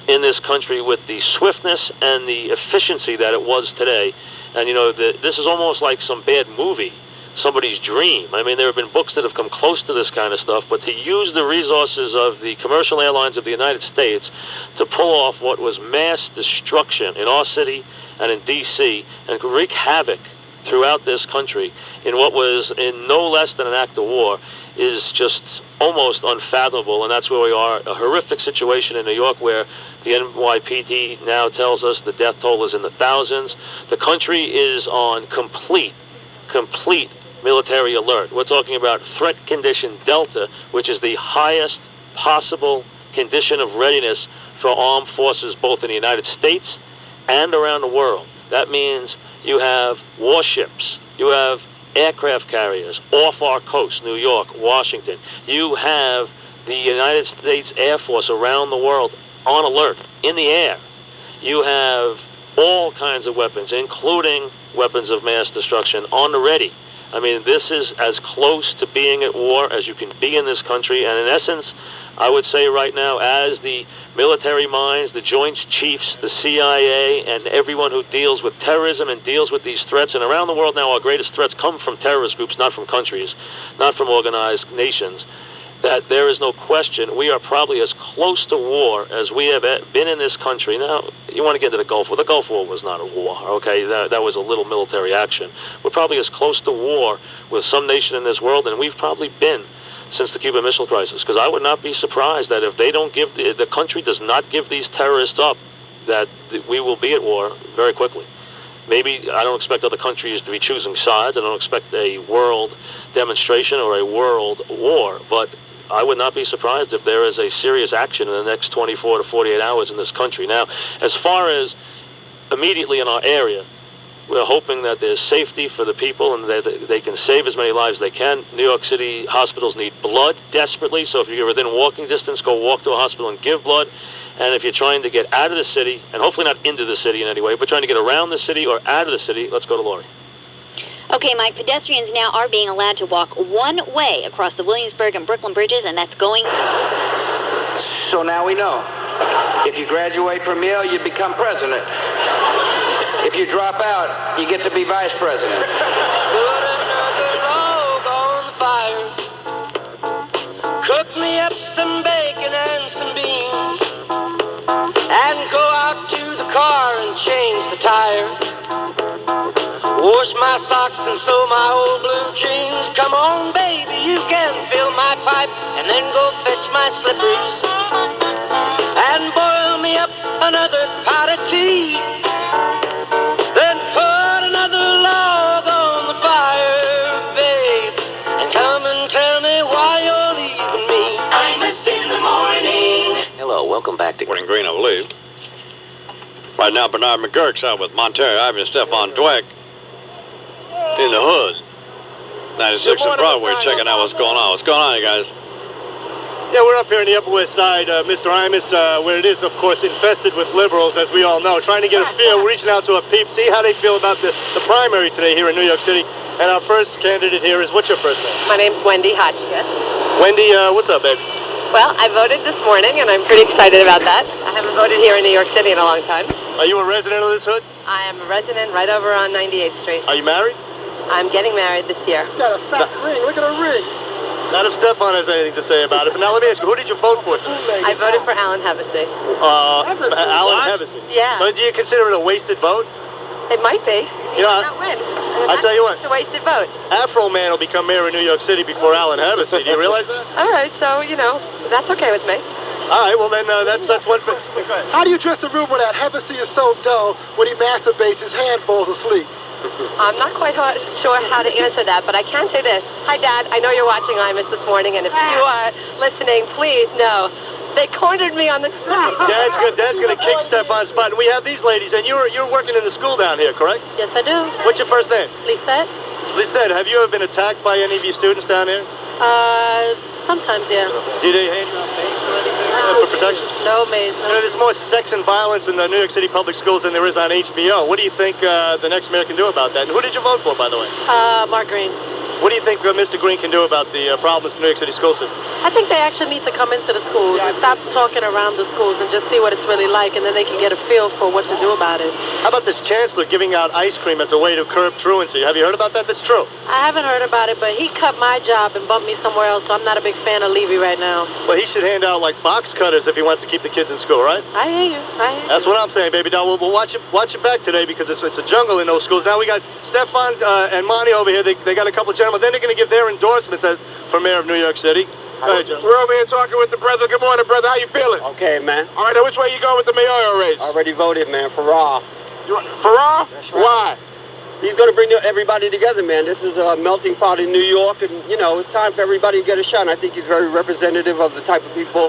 in this country with the swiftness and the efficiency that it was today. And, you know, this is almost like some bad movie, somebody's dream. I mean, there have been books that have come close to this kind of stuff, but to use the resources of the commercial airlines of the United States to pull off what was mass destruction in our city and in D.C. and wreak havoc throughout this country in what was in no less than an act of war is just almost unfathomable. And that's where we are, a horrific situation in New York where the NYPD now tells us the death toll is in the thousands. The country is on complete military alert. We're talking about threat condition Delta, which is the highest possible condition of readiness for armed forces both in the United States and around the world. That means you have warships, you have aircraft carriers off our coast, New York, Washington. You have the United States Air Force around the world on alert, in the air. You have all kinds of weapons, including weapons of mass destruction, on the ready. I mean, this is as close to being at war as you can be in this country. And in essence, I would say right now, as the military minds, the Joint Chiefs, the CIA, and everyone who deals with terrorism and deals with these threats, and around the world now our greatest threats come from terrorist groups, not from countries, not from organized nations, that there is no question we are probably as close to war as we have been in this country. Now, you want to get into the Gulf War. The Gulf War was not a war, okay? That was a little military action. We're probably as close to war with some nation in this world than we've probably been since the Cuban Missile Crisis, because I would not be surprised that if they don't give, the country does not give these terrorists up, that we will be at war very quickly. Maybe I don't expect other countries to be choosing sides. I don't expect a world demonstration or a world war, but I would not be surprised if there is a serious action in the next 24 to 48 hours in this country. Now, as far as immediately in our area, we're hoping that there's safety for the people and that they can save as many lives as they can. New York City hospitals need blood desperately, so if you're within walking distance, go walk to a hospital and give blood. And if you're trying to get out of the city, and hopefully not into the city in any way, but trying to get around the city or out of the city, let's go to Lori. Okay, Mike, pedestrians now are being allowed to walk one way across the Williamsburg and Brooklyn bridges, and that's going... So now we know. If you graduate from Yale, you become president. If you drop out, you get to be vice president. Put another log on the fire. Cook me up some bacon and some beans. And go out to the car and change the tire. Wash my socks and sew my old blue jeans. Come on, baby, you can fill my pipe. And then go fetch my slippers. And boil me up another pot of tea. Then put another log on the fire, babe. And come and tell me why you're leaving me. I'm in the morning. Hello, welcome back to Morning Green, I believe. Right now, Bernard McGurk's out with Monterey Ivy and Stefan Dweck in the hood. 96 and Broadway, checking out what's going on. What's going on, you guys? Yeah, we're up here in the Upper West Side, Mr. Imus, where it is, of course, infested with liberals, as we all know. Trying to get a feel, reaching out to a peep, see how they feel about the primary today here in New York City. And our first candidate here is, what's your first name? My name's Wendy Hotchkiss. Wendy, what's up, baby? Well, I voted this morning, and I'm pretty excited about that. I haven't voted here in New York City in a long time. Are you a resident of this hood? I am a resident right over on 98th Street. Are you married? I'm getting married this year. Got a fat ring. Look at her ring. Not if Stefan has anything to say about it. But now let me ask you, who did you vote for? I voted for Alan Hevesy. Alan Hevesy? Yeah. So do you consider it a wasted vote? It might be. He might not win. I tell you what. It's a wasted vote. Afro Man will become mayor of New York City before Alan Hevesy. Do you realize that? All right, so, you know, that's okay with me. All right, well then that's one thing. How do you address the rumor that Hevesy is so dull when he masturbates his hand falls asleep? I'm not quite sure how to answer that, but I can say this. Hi, Dad. I know you're watching Imus this morning, and if you are listening, please know they cornered me on the street. Dad's gonna kick Stefan's spot, and we have these ladies, and you're working in the school down here, correct? Yes, I do. What's your first name? Lisette. Lisette, have you ever been attacked by any of your students down here? Sometimes, yeah. Do they hand you out mace or anything for protection? No mace. You know, there's more sex and violence in the New York City public schools than there is on HBO. What do you think the next mayor can do about that? And who did you vote for, by the way? Mark Green. What do you think Mr. Green can do about the problems in the New York City school system? I think they actually need to come into the schools and stop talking around the schools and just see what it's really like, and then they can get a feel for what to do about it. How about this chancellor giving out ice cream as a way to curb truancy? Have you heard about that? That's true. I haven't heard about it, but he cut my job and bumped me somewhere else, so I'm not a big fan of Levy right now. Well, he should hand out, like, box cutters if he wants to keep the kids in school, right? I hear you. That's what I'm saying, baby doll. We'll watch it back today because it's a jungle in those schools. Now we got Stefan and Monty over here. They got a couple of gentlemen. Then they're going to give their endorsements for mayor of New York City. We're over here talking with the president. Good morning, brother. How you feeling? Okay, man. All right, now which way you going with the mayoral race? Already voted, man. Farrar. Farrar? That's right. Why? He's going to bring everybody together, man. This is a melting pot in New York, and, you know, it's time for everybody to get a shot. And I think he's very representative of the type of people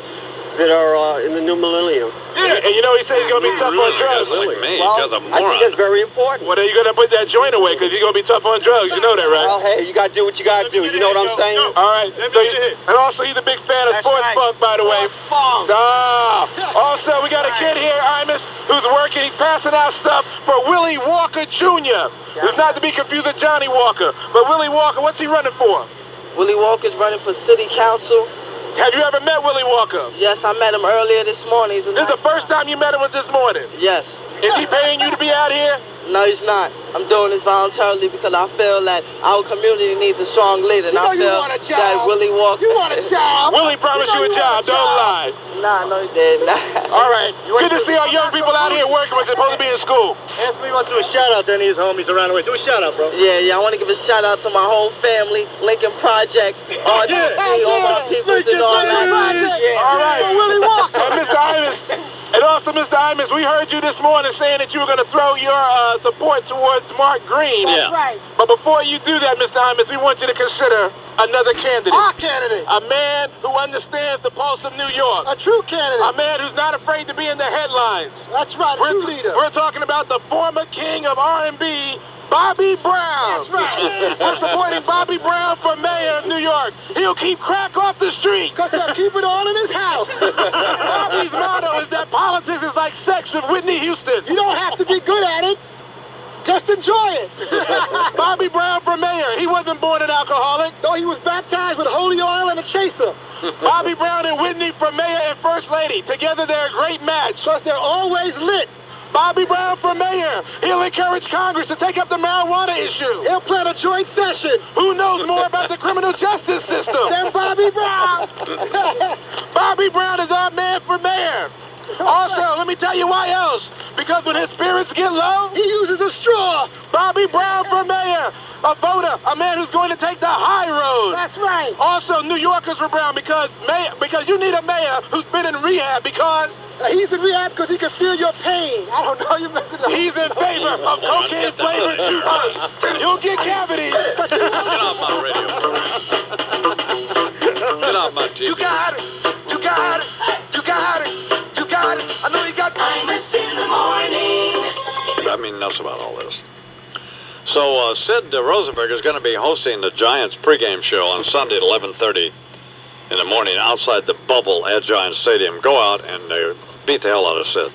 that are in the new millennium. Yeah, and you know he said he's going to be tough on drugs. Like me, Well, just a I moron. think that's very important. Well, then you're going to put that joint away because he's going to be tough on drugs. You know that, right? Well, hey, you got to do what you got to do. You know what I'm saying? All right. And also, he's a big fan of sports funk, by the way. Also, we got a kid here, Imus, who's working. He's passing out stuff for Willie Walker Jr., who's not to be confused with Johnny Walker. But Willie Walker, what's he running for? Willie Walker's running for city council. Have you ever met Willie Walker? Yes, I met him earlier this morning. This is the first time you met him was this morning? Yes. Is he paying you to be out here? No, he's not. I'm doing this voluntarily because I feel that our community needs a strong leader. And I feel that Willie Walker... You want a job? Willie promised you a job. Don't lie. Nah, no, he did not. All right. Good to see our young people out here working when they're supposed to be in school. Anthony wants to do a shout-out to any of his homies around the way. Do a shout-out, bro. Yeah, I want to give a shout-out to my whole family, Lincoln Projects, RTC, all my people and all that. All right. Willie Walker. And Mr. Imus, and also, Mr. Imus, we heard you this morning saying that you were going to throw your support towards Mark Green. That's right. But before you do that, Mr. Imus, we want you to consider another candidate. Our candidate. A man who understands the pulse of New York. A true candidate. A man who's not afraid to be in the headlines. That's right, a true leader. We're talking about the former king of R&B, Bobby Brown. That's right. We're supporting Bobby Brown for mayor of New York. He'll keep crack off the street. Because they'll keep it on in his house. Bobby's motto is that politics is like sex with Whitney Houston. You don't have to be good at it. Just enjoy it. Bobby Brown for mayor. He wasn't born an alcoholic. No, he was baptized with holy oil and a chaser. Bobby Brown and Whitney for mayor and first lady. Together they're a great match. Because they're always lit. Bobby Brown for mayor. He'll encourage Congress to take up the marijuana issue. He'll plan a joint session. Who knows more about the criminal justice system than Bobby Brown? Bobby Brown is our man for mayor. Also, let me tell you why else. Because when his spirits get low, he uses a straw. Bobby Brown for mayor. A voter, a man who's going to take the high road. That's right. Also, New Yorkers for Brown because you need a mayor who's been in rehab because... he's in rehab because he can feel your pain. I don't know. You're messing up. He's in favor of cocaine-flavored toothpaste. You'll get cavities. Get off my radio. Get off my TV. You got it. You got it. You got it. You got it. I know you got Imus in the morning. I mean nuts about all this. So Sid Rosenberg is going to be hosting the Giants pregame show on Sunday at 11:30 in the morning outside the bubble at Giants Stadium. Go out and beat the hell out of Sid.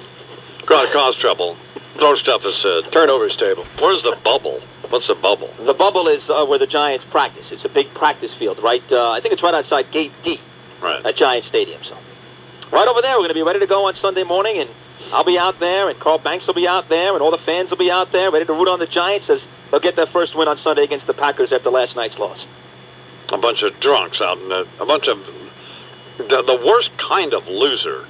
Go out, cause trouble, throw stuff at Sid. Turn over his table. Where's the bubble? What's the bubble? The bubble is where the Giants practice. It's a big practice field, right? I think it's right outside Gate D at Giants Stadium. So right over there, we're going to be ready to go on Sunday morning, and I'll be out there, and Carl Banks will be out there, and all the fans will be out there, ready to root on the Giants as they'll get their first win on Sunday against the Packers after last night's loss. A bunch of drunks out in a bunch of... The worst kind of loser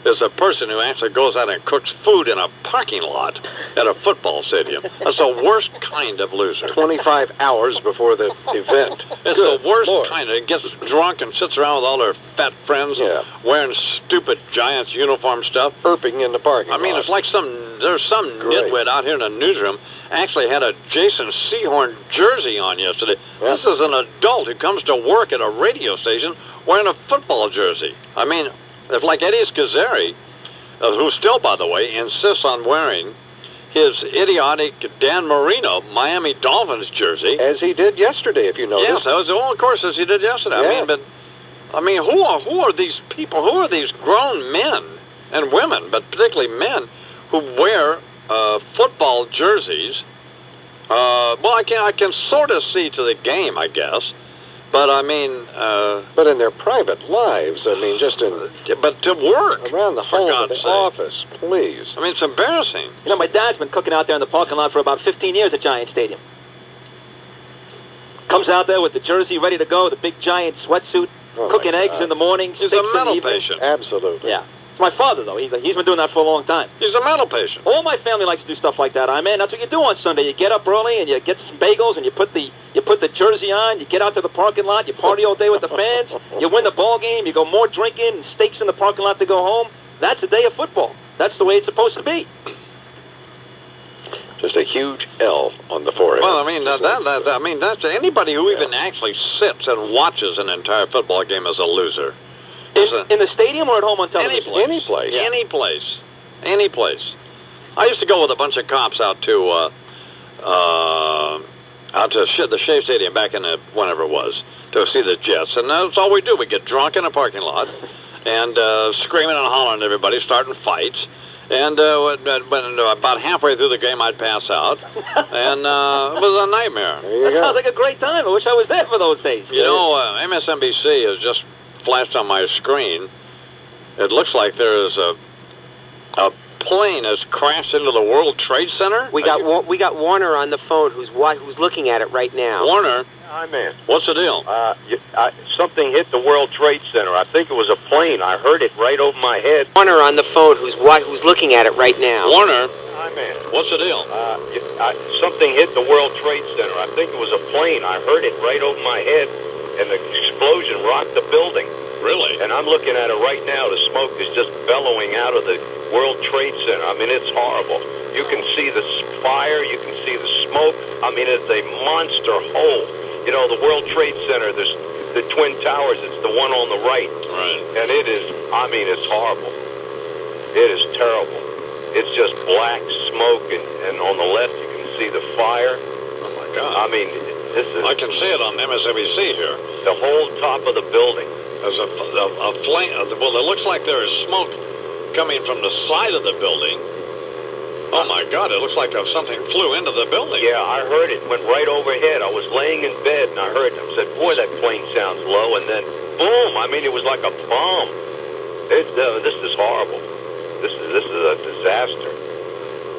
is a person who actually goes out and cooks food in a parking lot at a football stadium. That's the worst kind of loser. 25 hours before the event. It's the worst kind of... Gets drunk and sits around with all their fat friends wearing stupid Giants uniform stuff. Burping in the parking lot. I mean, it's like there's some nitwit out here in the newsroom actually had a Jason Sehorn jersey on yesterday. Yeah. This is an adult who comes to work at a radio station wearing a football jersey. I mean, if like Eddie Scazzeri, who still, by the way, insists on wearing his idiotic Dan Marino Miami Dolphins jersey. As he did yesterday, if you noticed. Yes, of course, as he did yesterday. Yeah. I mean, who are these people? Who are these grown men and women, but particularly men, who wear football jerseys Well, I can sort of see to the game, I guess. But I mean, but in their private lives, I mean, just in. But to work around the home, for of the God's sake. office, please. I mean, it's embarrassing. You know, my dad's been cooking out there in the parking lot for about 15 years at Giant Stadium. Comes out there with the jersey ready to go, the big giant sweatsuit, cooking eggs in the morning. He's a mental patient. Absolutely. Yeah. It's my father, though. He's been doing that for a long time. He's a mental patient. All my family likes to do stuff like that. I mean, that's what you do on Sunday. You get up early and you get some bagels and you put the jersey on. You get out to the parking lot. You party all day with the fans. You win the ball game. You go more drinking and steaks in the parking lot to go home. That's a day of football. That's the way it's supposed to be. Just a huge L on the forehead. Well, I mean, that's anybody who even actually sits and watches an entire football game is a loser. In the stadium or at home on television? Any place. Yeah. Any place. Any place. I used to go with a bunch of cops out to the Shea Stadium back in whenever it was to see the Jets, and that's all we do. We get drunk in a parking lot and screaming and hollering at everybody, starting fights. And about halfway through the game, I'd pass out, and it was a nightmare. That sounds like a great time. I wish I was there for those days. You know, MSNBC has just flashed on my screen. It looks like there is a plane has crashed into the World Trade Center. We got Warner on the phone, who's looking at it right now. Warner. Hi, man. What's the deal? Something hit the World Trade Center. I think it was a plane. I heard it right over my head. Warner on the phone, who's looking at it right now. Warner. Hi, man. What's the deal? Something hit the World Trade Center. I think it was a plane. I heard it right over my head, and the explosion rocked the building. Really? And I'm looking at it right now. The smoke is just bellowing out of the World Trade Center. I mean, it's horrible. You can see the fire. You can see the smoke. I mean, it's a monster hole. You know, the World Trade Center, there's the Twin Towers. It's the one on the right. Right. And it is, I mean, it's horrible. It is terrible. It's just black smoke, and on the left you can see the fire. Oh, my God. I mean, this is... I can see it on MSNBC here. The whole top of the building. There's a flame. Well, it looks like there is smoke coming from the side of the building. Oh, my God, it looks like something flew into the building. Yeah, I heard it. Went right overhead. I was laying in bed, and I heard it. I said, boy, that plane sounds low. And then, boom, I mean, it was like a bomb. This is horrible. This is a disaster.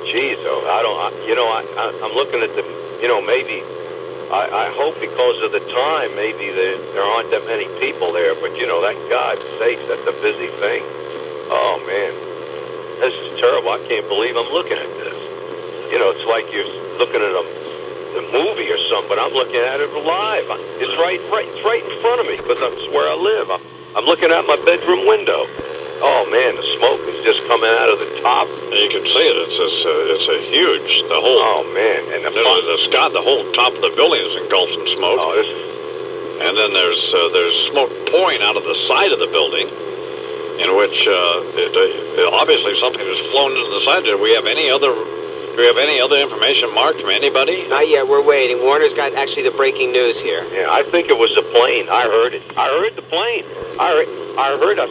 Jeez, I'm looking at maybe, I hope because of the time, maybe there aren't that many people there. But, that God's sakes, that's a busy thing. Oh, man. This is terrible. I can't believe I'm looking at this. It's like you're looking at a movie or something, but I'm looking at it live. It's right in front of me because that's where I live. I'm looking out my bedroom window. Oh man, the smoke is just coming out of the top. And you can see it. It's a huge. The whole. Oh man, and the whole top of the building is engulfed in smoke. Oh, and then there's smoke pouring out of the side of the building, in which obviously something has flown into the side. Do we have any other information marked from anybody? Not yet. We're waiting. Warner's got actually the breaking news here. Yeah, I think it was a plane. I heard it. I heard the plane. I heard. I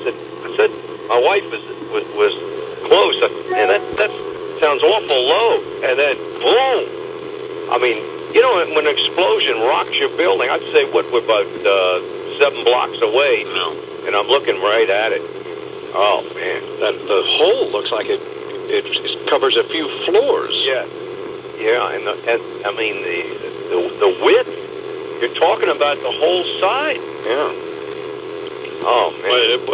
said, my wife was close, and that sounds awful low. And then boom. I mean, when an explosion rocks your building, I'd say we're about 7 blocks away. No. And I'm looking right at it. Oh man, the hole looks like it covers a few floors. Yeah, and I mean the width. You're talking about the whole side. Yeah. Oh man.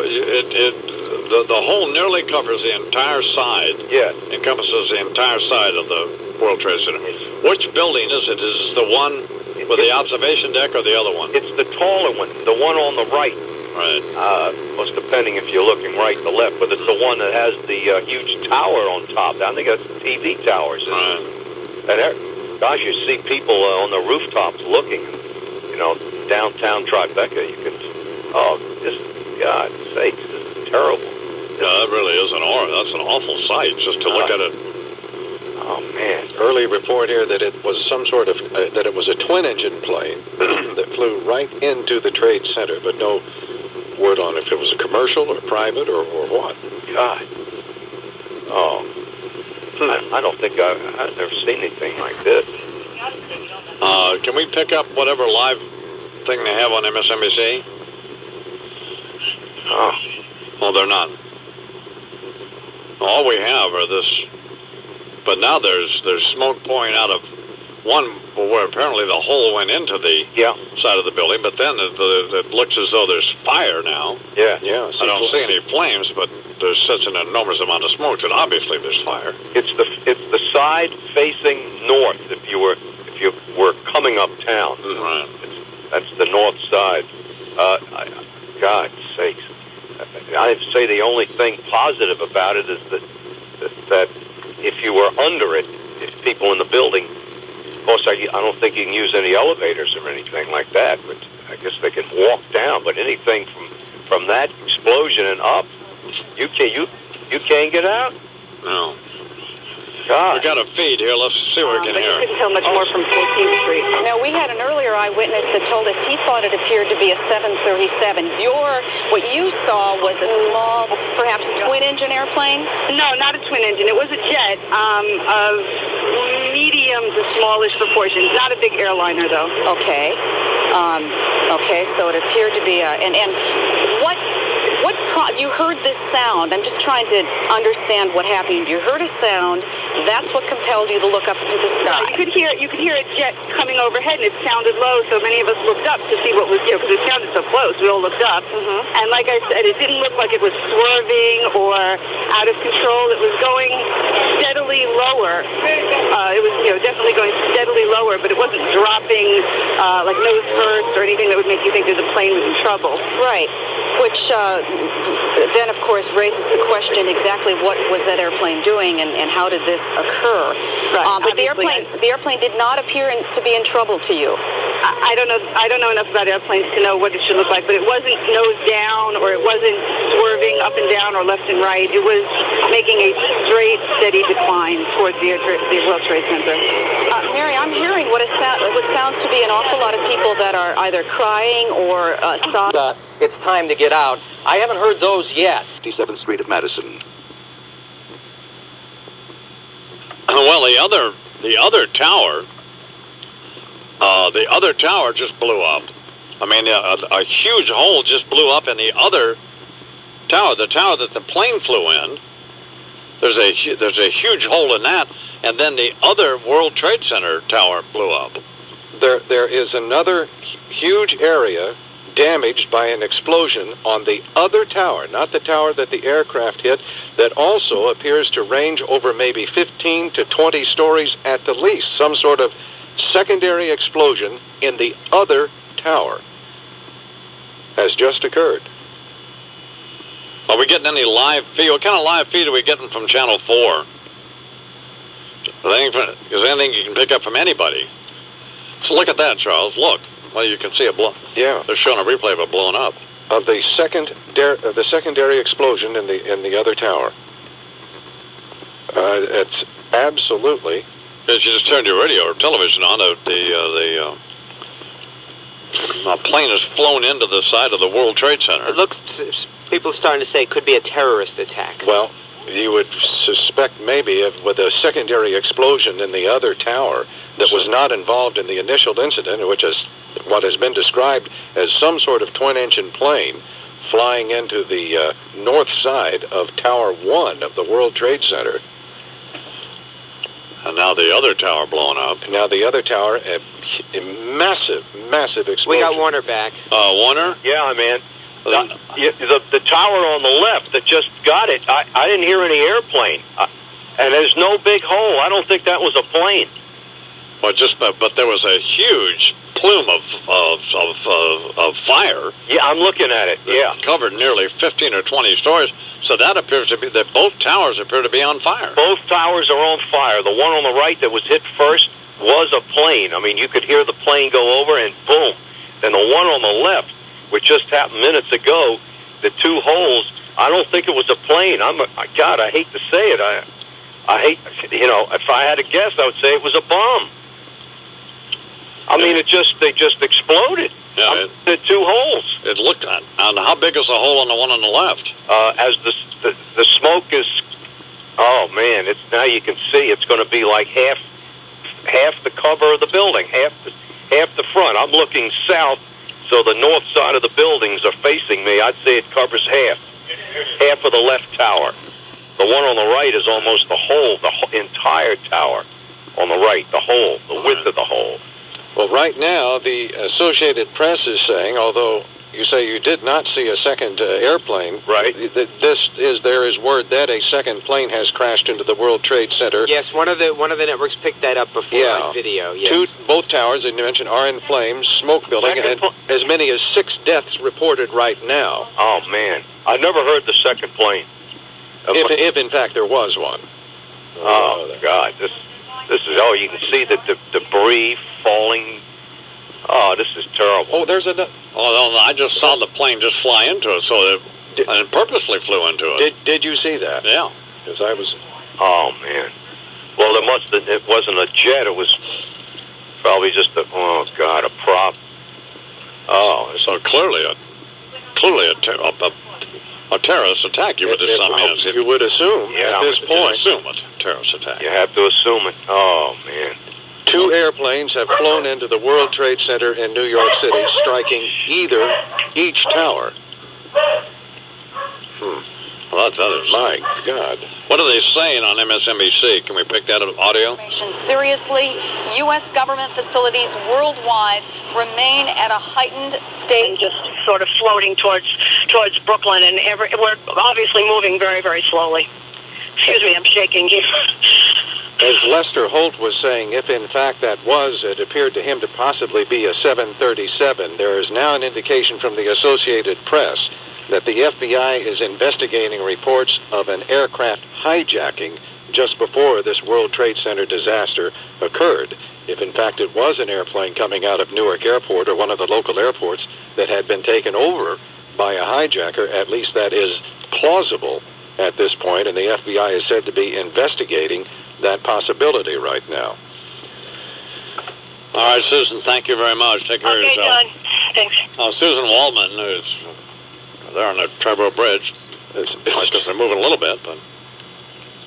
The hole nearly covers the entire side. Yeah. Encompasses the entire side of the World Trade Center. Which building is it? Is it the one with the observation deck or the other one? It's the taller one, the one on the right. Right. Most depending if you're looking right to left, but it's the one that has the huge tower on top. I think that's TV towers. Right. And gosh, you see people on the rooftops looking. Downtown Tribeca. You can. Oh, just God's sakes, this is terrible. Yeah, that really is that's an awful sight just to look at it. Oh man. Early report here that it was some sort of that it was a twin-engine plane that flew right into the Trade Center, but no word on if it was a commercial or private or what. God. Oh. I don't think I've never seen anything like this. Can we pick up whatever live thing they have on MSNBC? Well, they're not. All we have are this, but now there's smoke pouring out of one where apparently the hole went into the side of the building, but then it looks as though there's fire now. Yeah. I don't see any flames, but there's such an enormous amount of smoke that obviously there's fire. It's the side facing north. If you were coming uptown, right. That's the north side. God's sakes. I'd say the only thing positive about it is that if you were under it, if people in the building, of course, I don't think you can use any elevators or anything like that, but I guess they can walk down. But anything from that explosion and up, you can't get out. No. God. We got a feed here. Let's see what we can hear. You couldn't tell much more from 14th Street. Now, we had an earlier eyewitness that told us he thought it appeared to be a 737. What you saw was a small, perhaps twin-engine airplane? No, not a twin engine. It was a jet of medium to smallish proportions. Not a big airliner, though. Okay. Okay, so it appeared to be a... And what you heard this sound. I'm just trying to understand what happened. You heard a sound. That's what compelled you to look up into the sky. You could hear a jet coming overhead, and it sounded low, so many of us looked up to see what was, because it sounded so close. We all looked up. And like I said, it didn't look like it was swerving or out of control. It was going steadily lower. It was, definitely going steadily lower, but it wasn't dropping like nose first or anything that would make you think that the plane was in trouble. Right. Which then, of course, raises the question exactly what was that airplane doing and how did this occur? Right. But the airplane did not appear to be in trouble to you. I don't know enough about airplanes to know what it should look like, but it wasn't nose down or it wasn't swerving up and down or left and right. It was making a straight, steady decline towards the World Trade Center. Mary, I'm hearing what sounds to be an awful lot of people that are either crying or sobbing. It's time to get out. I haven't heard those yet. 57th Street of Madison. Well, the other tower just blew up. I mean, a huge hole just blew up in the other tower, the tower that the plane flew in. There's a huge hole in that, and then the other World Trade Center tower blew up. There is another huge area damaged by an explosion on the other tower, not the tower that the aircraft hit, that also appears to range over maybe 15 to 20 stories at the least. Some sort of secondary explosion in the other tower has just occurred. Are we getting any live feed? What kind of live feed are we getting from Channel 4? Is there anything you can pick up from anybody? So look at that, Charles. Look. Well, you can see it blow. Yeah, they're showing a replay of it blowing up. Of the secondary explosion in the other tower. It's absolutely. Because you just turned your radio or television on. The plane has flown into the side of the World Trade Center. It looks. People are starting to say it could be a terrorist attack. Well, you would suspect maybe with a secondary explosion in the other tower that was not involved in the initial incident, which is what has been described as some sort of twin-engine plane flying into the north side of Tower 1 of the World Trade Center. And now the other tower blowing up. Now the other tower, a massive explosion. We got Warner back. Warner? Yeah, man. The tower on the left that just got it, I didn't hear any airplane. And there's no big hole. I don't think that was a plane. Well, but there was a huge plume of fire. Yeah, I'm looking at it. Yeah, covered nearly 15 or 20 stories. So that appears to be that both towers appear to be on fire. Both towers are on fire. The one on the right that was hit first was a plane. I mean, you could hear the plane go over and boom. Then the one on the left, which just happened minutes ago, the two holes. I don't think it was a plane. God, I hate to say it. I hate, if I had to guess, I would say it was a bomb. I mean, they just exploded. Yeah, the two holes. It looked on how big is the hole on the one on the left? As the smoke is, oh man, now you can see it's going to be like half half the cover of the building, half the front. I'm looking south, so the north side of the buildings are facing me. I'd say it covers half of the left tower. The one on the right is almost the entire tower on the right, the width of the hole. Well, right now, the Associated Press is saying, although you say you did not see a second airplane, right? There is word that a second plane has crashed into the World Trade Center. Yes, one of the networks picked that up before on video. Yes. Both towers, as you mentioned, are in flames, smoke building, and as many as 6 deaths reported right now. Oh man, I never heard the second plane. If in fact there was one. Oh God, this is you can see the debris falling. Oh, this is terrible. Oh, there's another. Oh, I just saw the plane just fly into it, so it purposely flew into it. Did you see that? Yeah. Because I was. Oh man. Well, it wasn't a jet. It was probably just a prop. Oh, so clearly a terrorist attack. You would assume. You would assume at this point. Assume a terrorist attack. You have to assume it. Oh man. 2 airplanes have flown into the World Trade Center in New York City, striking each tower. Well, that is... My God. What are they saying on MSNBC? Can we pick that up audio? Seriously, U.S. government facilities worldwide remain at a heightened state. And just sort of floating towards Brooklyn, and we're obviously moving very, very slowly. Excuse me, I'm shaking here. As Lester Holt was saying, if in fact that it appeared to him to possibly be a 737, there is now an indication from the Associated Press that the FBI is investigating reports of an aircraft hijacking just before this World Trade Center disaster occurred. If in fact it was an airplane coming out of Newark Airport or one of the local airports that had been taken over by a hijacker, at least that is plausible at this point, and the FBI is said to be investigating that possibility right now. All right, Susan, thank you very much. Take care of yourself. Okay, John. Thanks. Susan Waldman, who's there on the Trevor Bridge. I guess they're moving a little bit,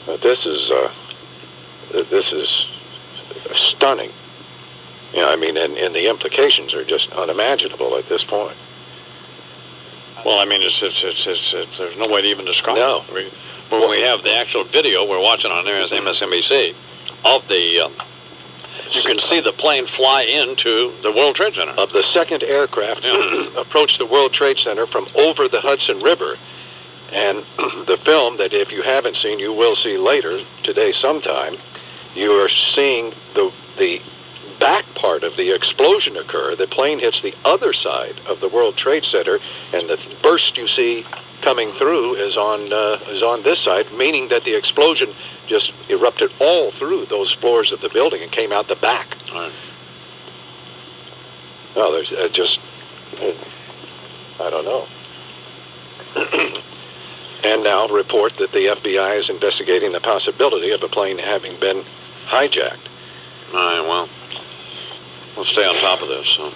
but this is stunning. Yeah, I mean, and the implications are just unimaginable at this point. Well, I mean, there's no way to even describe it. When we have the actual video we're watching on there as MSNBC of the, you can see the plane fly into the World Trade Center. Of the second aircraft approached the World Trade Center from over the Hudson River. And the film that if you haven't seen, you will see later today sometime, you are seeing the back part of the explosion occur. The plane hits the other side of the World Trade Center, and the burst you see coming through is on this side, meaning that the explosion just erupted all through those floors of the building and came out the back. Right. Well, there's I don't know. And now report that the FBI is investigating the possibility of a plane having been hijacked. All right, well, we'll stay on top of this. So.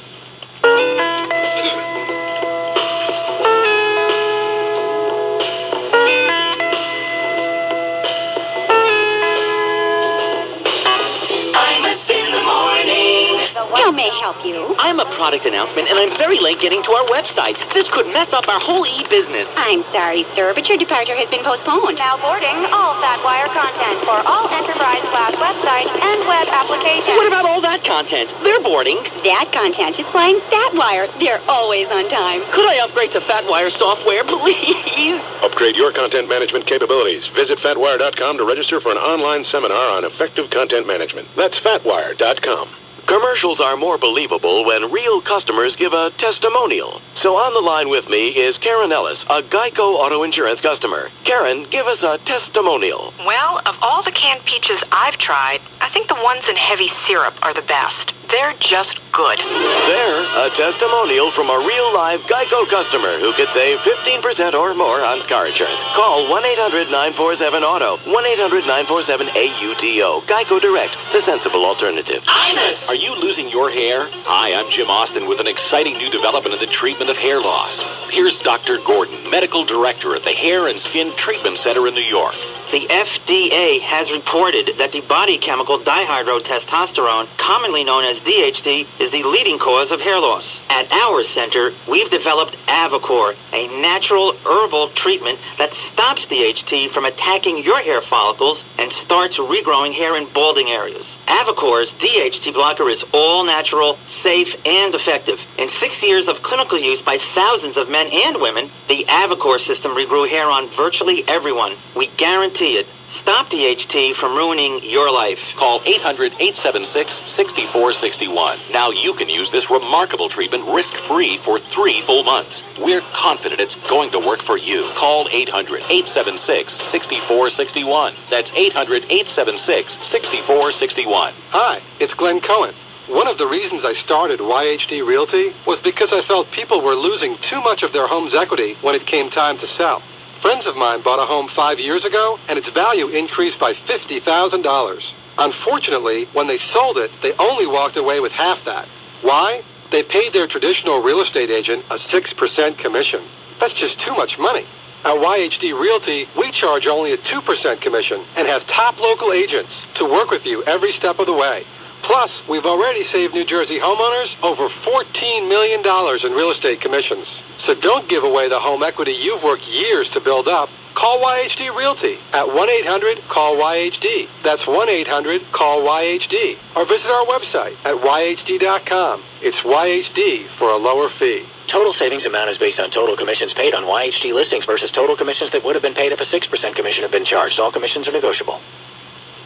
How may I help you? I'm a product announcement, and I'm very late getting to our website. This could mess up our whole e-business. I'm sorry, sir, but your departure has been postponed. Now boarding all FatWire content for all enterprise-class websites and web applications. What about all that content? They're boarding. That content is flying FatWire. They're always on time. Could I upgrade to FatWire software, please? Upgrade your content management capabilities. Visit fatwire.com to register for an online seminar on effective content management. That's fatwire.com. Commercials are more believable when real customers give a testimonial. So on the line with me is Karen Ellis, a Geico Auto Insurance customer. Karen, give us a testimonial. Well, of all the canned peaches I've tried, I think the ones in heavy syrup are the best. They're just good. There, a testimonial from a real live Geico customer who could save 15% or more on car insurance. Call 1-800-947-AUTO, 1-800-947-AUTO. Geico Direct, the sensible alternative. Are you losing your hair? Hi, I'm Jim Austin with an exciting new development in the treatment of hair loss. Here's Dr. Gordon, medical director at the Hair and Skin Treatment Center in New York. The FDA has reported that the body chemical dihydrotestosterone, commonly known as DHT, is the leading cause of hair loss. At our center, we've developed Avacor, a natural herbal treatment that stops DHT from attacking your hair follicles and starts regrowing hair in balding areas. Avacor's DHT blocker is all natural, safe, and effective. In 6 years of clinical use by thousands of men and women, the Avacor system regrew hair on virtually everyone. We guarantee it. Stop DHT from ruining your life. Call 800-876-6461. Now you can use this remarkable treatment risk-free for 3 full months. We're confident it's going to work for you. Call 800-876-6461. That's 800-876-6461. Hi, it's Glenn Cohen. One of the reasons I started YHD Realty was because I felt people were losing too much of their home's equity when it came time to sell. Friends of mine bought a home 5 years ago, and its value increased by $50,000. Unfortunately, when they sold it, they only walked away with half that. Why? They paid their traditional real estate agent a 6% commission. That's just too much money. At YHD Realty, we charge only a 2% commission and have top local agents to work with you every step of the way. Plus, we've already saved New Jersey homeowners over $14 million in real estate commissions. So don't give away the home equity you've worked years to build up. Call YHD Realty at 1-800-CALL-YHD. That's 1-800-CALL-YHD. Or visit our website at YHD.com. It's YHD for a lower fee. Total savings amount is based on total commissions paid on YHD listings versus total commissions that would have been paid if a 6% commission had been charged. All commissions are negotiable.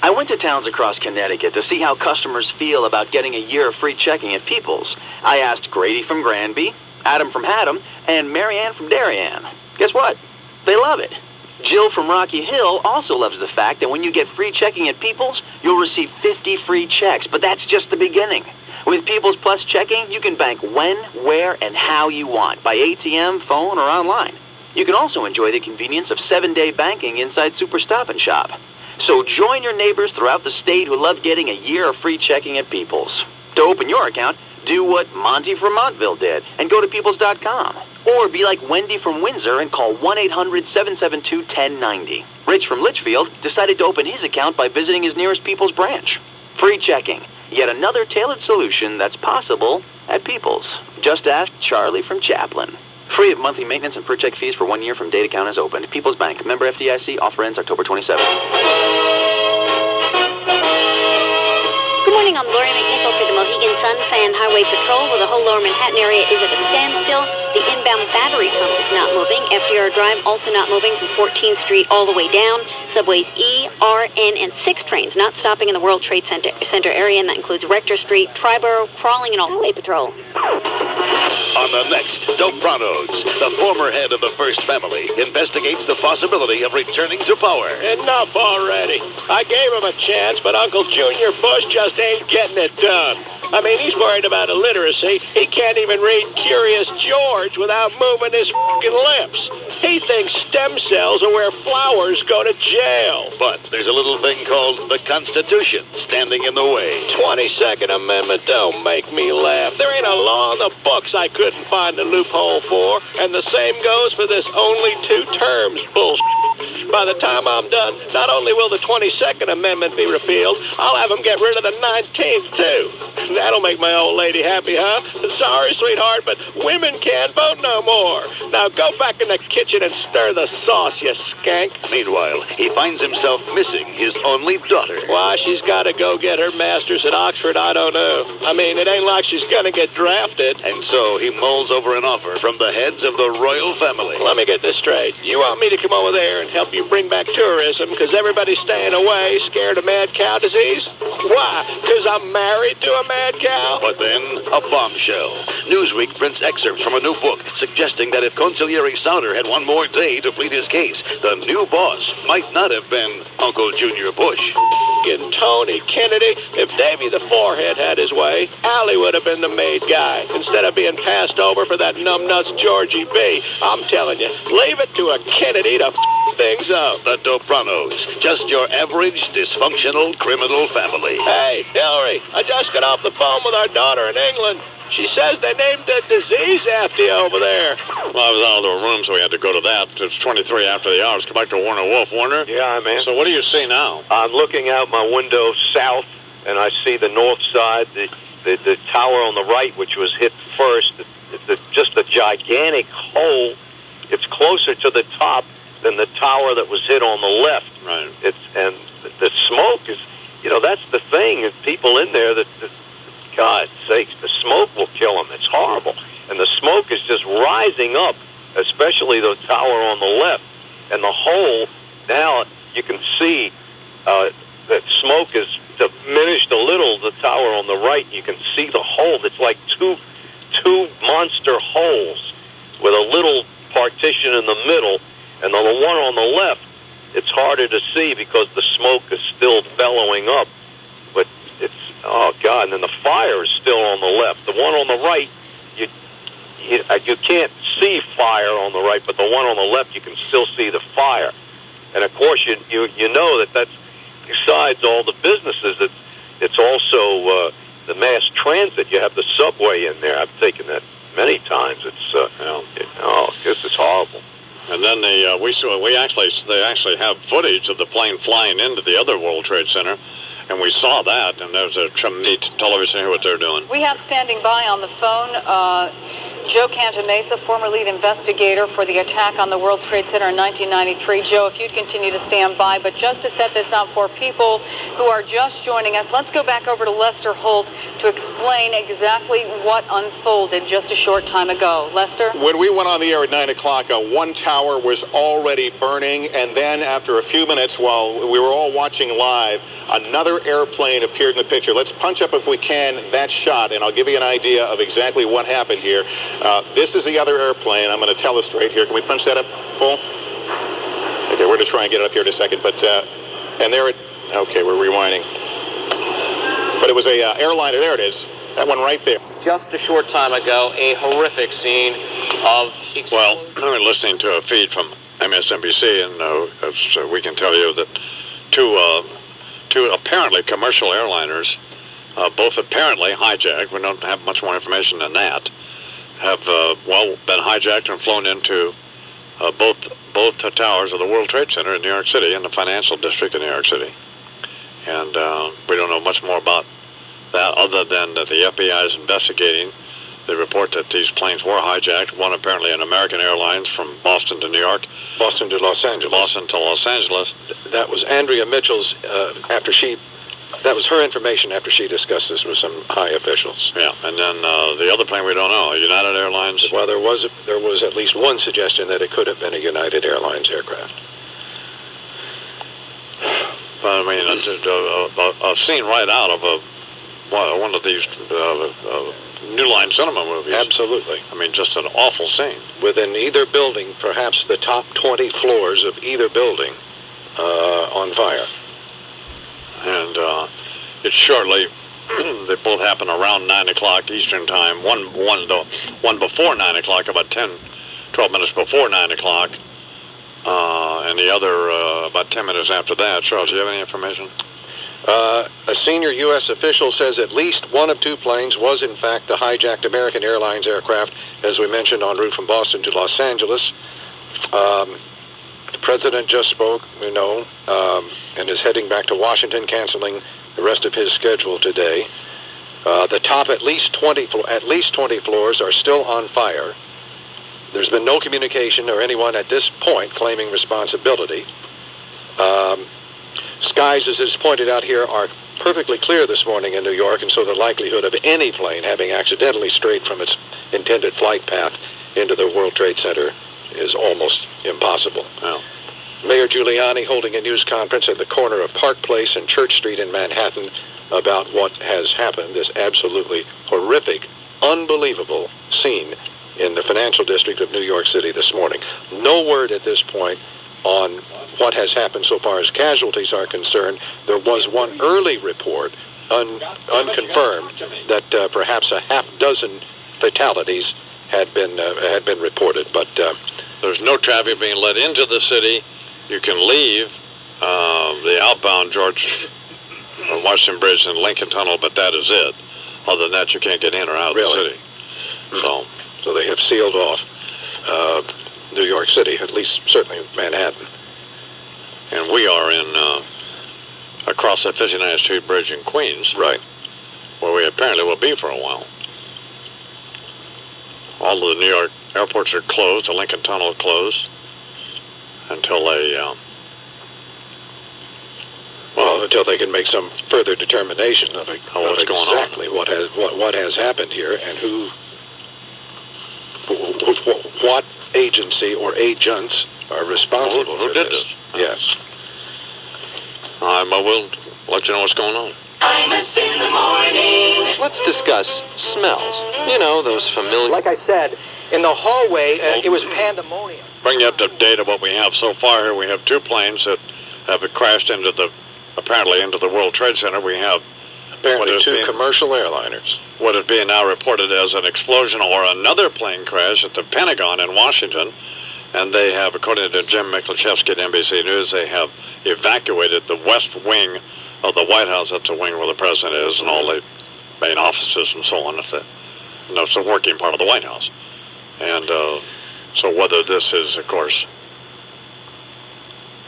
I went to towns across Connecticut to see how customers feel about getting a year of free checking at People's. I asked Grady from Granby, Adam from Haddam, and Marianne from Darien. Guess what? They love it. Jill from Rocky Hill also loves the fact that when you get free checking at People's, you'll receive 50 free checks, but that's just the beginning. With People's Plus checking, you can bank when, where, and how you want, by ATM, phone, or online. You can also enjoy the convenience of 7-day banking inside Super Stop and Shop. So join your neighbors throughout the state who love getting a year of free checking at People's. To open your account, do what Monty from Montville did and go to peoples.com. Or be like Wendy from Windsor and call 1-800-772-1090. Rich from Litchfield decided to open his account by visiting his nearest People's branch. Free checking, yet another tailored solution that's possible at People's. Just ask Charlie from Chaplin. Free of monthly maintenance and per-check fees for 1 year from date account is opened. People's Bank. Member FDIC. Offer ends October 27th. Good morning, I'm Lori McNichol for the Mohegan Sun Fan Highway Patrol, where the whole lower Manhattan area is at a standstill. The inbound Battery Tunnel is not moving. FDR Drive also not moving from 14th Street all the way down. Subways E, R, N, and 6 trains not stopping in the World Trade Center area, and that includes Rector Street, Triborough, Crawling, and all Highway Patrol. On the next Dopranos, the former head of the First Family investigates the possibility of returning to power. Enough already. I gave him a chance, but Uncle Junior Bush just ain't getting it done. I mean, he's worried about illiteracy. He can't even read Curious George without moving his fucking lips. He thinks stem cells are where flowers go to jail. But there's a little thing called the Constitution standing in the way. 22nd Amendment don't make me laugh. There ain't a law in the books I couldn't find a loophole for. And the same goes for this only 2 terms bullshit. By the time I'm done, not only will the 22nd Amendment be repealed, I'll have them get rid of the 19th, too. That'll make my old lady happy, huh? Sorry, sweetheart, but women can't vote no more. Now go back in the kitchen and stir the sauce, you skank. Meanwhile, he finds himself missing his only daughter. Why she's got to go get her master's at Oxford, I don't know. I mean, it ain't like she's going to get drafted. And so he mulls over an offer from the heads of the royal family. Let me get this straight. You want me to come over there and help you bring back tourism because everybody's staying away, scared of mad cow disease? Why? Because I'm married to a mad cow? But then, a bombshell. Newsweek prints excerpts from a new book suggesting that if Consigliere Sauter had one more day to plead his case, the new boss might not have been Uncle Junior Bush. And Tony Kennedy, if Davy the Forehead had his way, Allie would have been the maid guy instead of being passed over for that numbnuts Georgie B. I'm telling you, leave it to a Kennedy to things up. The Dopranos, just your average dysfunctional criminal family. Hey, Hillary, I just got off the phone with our daughter in England. She says they named a disease after you over there. Well, I was out of the room, so we had to go to that. It's 23 after the hour. Let's go back to Warner Wolf. Warner? Yeah, man. So what do you see now? I'm looking out my window south, and I see the north side, the tower on the right, which was hit first. Just a gigantic hole. It's closer to the top than the tower that was hit on the left. Right. And the smoke is, that's the thing. Is people in there that God's sakes, the smoke will kill them. It's horrible. And the smoke is just rising up, especially the tower on the left. And the hole, now you can see that smoke is diminished a little. The tower on the right, you can see the hole. It's like two monster holes with a little partition in the middle. And the one on the left, it's harder to see because the smoke is still bellowing up. But it's, oh, God, and then the fire is still on the left. The one on the right, you can't see fire on the right, but the one on the left, you can still see the fire. And, of course, you know that's, besides all the businesses, it's also the mass transit. You have the subway in there. I've taken that many times. This is horrible. And then they actually have footage of the plane flying into the other World Trade Center, and we saw that, and there's a neat television here what they're doing. We have standing by on the phone Joe Cantamesa, former lead investigator for the attack on the World Trade Center in 1993. Joe, if you'd continue to stand by, but just to set this up for people who are just joining us, let's go back over to Lester Holt to explain exactly what unfolded just a short time ago. Lester? When we went on the air at 9 o'clock, one tower was already burning, and then after a few minutes, while we were all watching live, another airplane appeared in the picture. Let's punch up, if we can, that shot, and I'll give you an idea of exactly what happened here. This is the other airplane. I'm going to telestrate here. Can we punch that up full? Okay, we're going to try and get it up here in a second. But, and there it, okay, we're rewinding. But it was a airliner. There it is. That one right there. Just a short time ago, a horrific scene of... Well, we're listening to a feed from MSNBC, and so we can tell you that two apparently commercial airliners, both apparently hijacked, we don't have much more information than that, have been hijacked and flown into both towers of the World Trade Center in New York City, in the financial district in New York City. And we don't know much more about that other than that the FBI is investigating the report that these planes were hijacked. One apparently an American Airlines from Boston to New York. Boston to Los Angeles. Boston to Los Angeles. That was Andrea Mitchell's that was her information after she discussed this with some high officials. Yeah, and then the other plane we don't know, United Airlines. Well, there was at least one suggestion that it could have been a United Airlines aircraft. But I mean, a scene right out of one of these New Line Cinema movies. Absolutely. I mean, just an awful scene. Within either building, perhaps the top 20 floors of either building on fire. And it's shortly, they both happen around 9 o'clock Eastern Time. One before 9 o'clock, about 12 minutes before 9 o'clock. And the other about 10 minutes after that. Charles, do you have any information? A senior U.S. official says at least one of two planes was, in fact, the hijacked American Airlines aircraft, as we mentioned, en route from Boston to Los Angeles. The president just spoke, we know, and is heading back to Washington, canceling the rest of his schedule today. The top at least 20 floors are still on fire. There's been no communication or anyone at this point claiming responsibility. Skies, as is pointed out here, are perfectly clear this morning in New York, and so the likelihood of any plane having accidentally strayed from its intended flight path into the World Trade Center is almost impossible. Well, Mayor Giuliani holding a news conference at the corner of Park Place and Church Street in Manhattan about what has happened, this absolutely horrific, unbelievable scene in the financial district of New York City this morning. No word at this point on what has happened so far as casualties are concerned. There was one early report, unconfirmed, that perhaps a half dozen fatalities had been reported, but there's no traffic being let into the city. You can leave the outbound George Washington Bridge and Lincoln Tunnel, but that is it. Other than that, you can't get in or out of the city. So they have sealed off New York City, at least certainly Manhattan. And we are in across the 59th Street Bridge in Queens. Right. Where we apparently will be for a while. All of the New York airports are closed. The Lincoln Tunnel is closed until until they can make some further determination of what's going on. Exactly what has happened here and what agency or agents are responsible who for did this. Yes. We'll let you know what's going on. Imus in the morning. Let's discuss smells. You know, those familiar... Like I said, in the hallway, it was pandemonium. Bring you up to date of what we have so far here. We have 2 planes that have crashed apparently into the World Trade Center. We have apparently 2 commercial airliners. What is being now reported as an explosion or another plane crash at the Pentagon in Washington. And they have, according to Jim Miklachevsky at NBC News, they have evacuated the west wing of the White House. That's the wing where the president is and all the main offices and so on. It's the working part of the White House. And so whether this is, of course,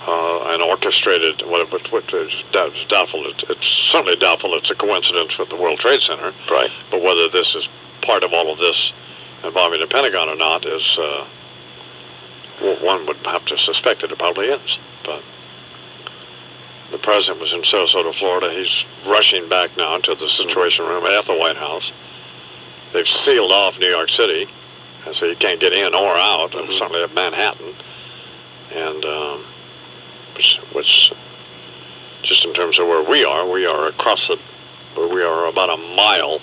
an orchestrated, it's doubtful. It's certainly doubtful it's a coincidence with the World Trade Center. Right. But whether this is part of all of this involving the Pentagon or not is, one would have to suspect it probably is. But the president was in Sarasota, Florida. He's rushing back now to the Situation Room at the White House. They've sealed off New York City, so you can't get in or out, and certainly at Manhattan. And which just in terms of where we are across we are about a mile.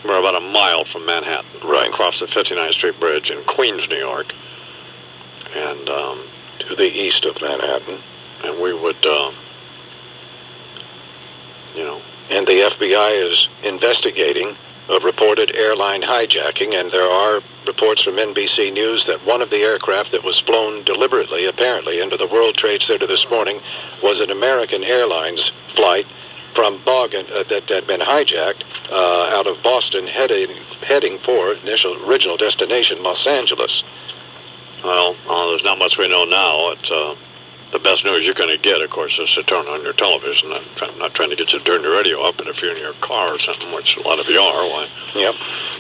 We're about a mile from Manhattan, right across the 59th Street Bridge in Queens, New York, and to the east of Manhattan. And we would, And the FBI is investigating a reported airline hijacking, and there are reports from NBC News that one of the aircraft that was flown deliberately, apparently, into the World Trade Center this morning was an American Airlines flight from Bogan that had been hijacked out of Boston, heading for original destination, Los Angeles. Well, there's not much we know now. It's the best news you're going to get, of course, is to turn on your television. I'm not trying to get you to turn your radio up, but if you're in your car or something, which a lot of you are, why? Yep.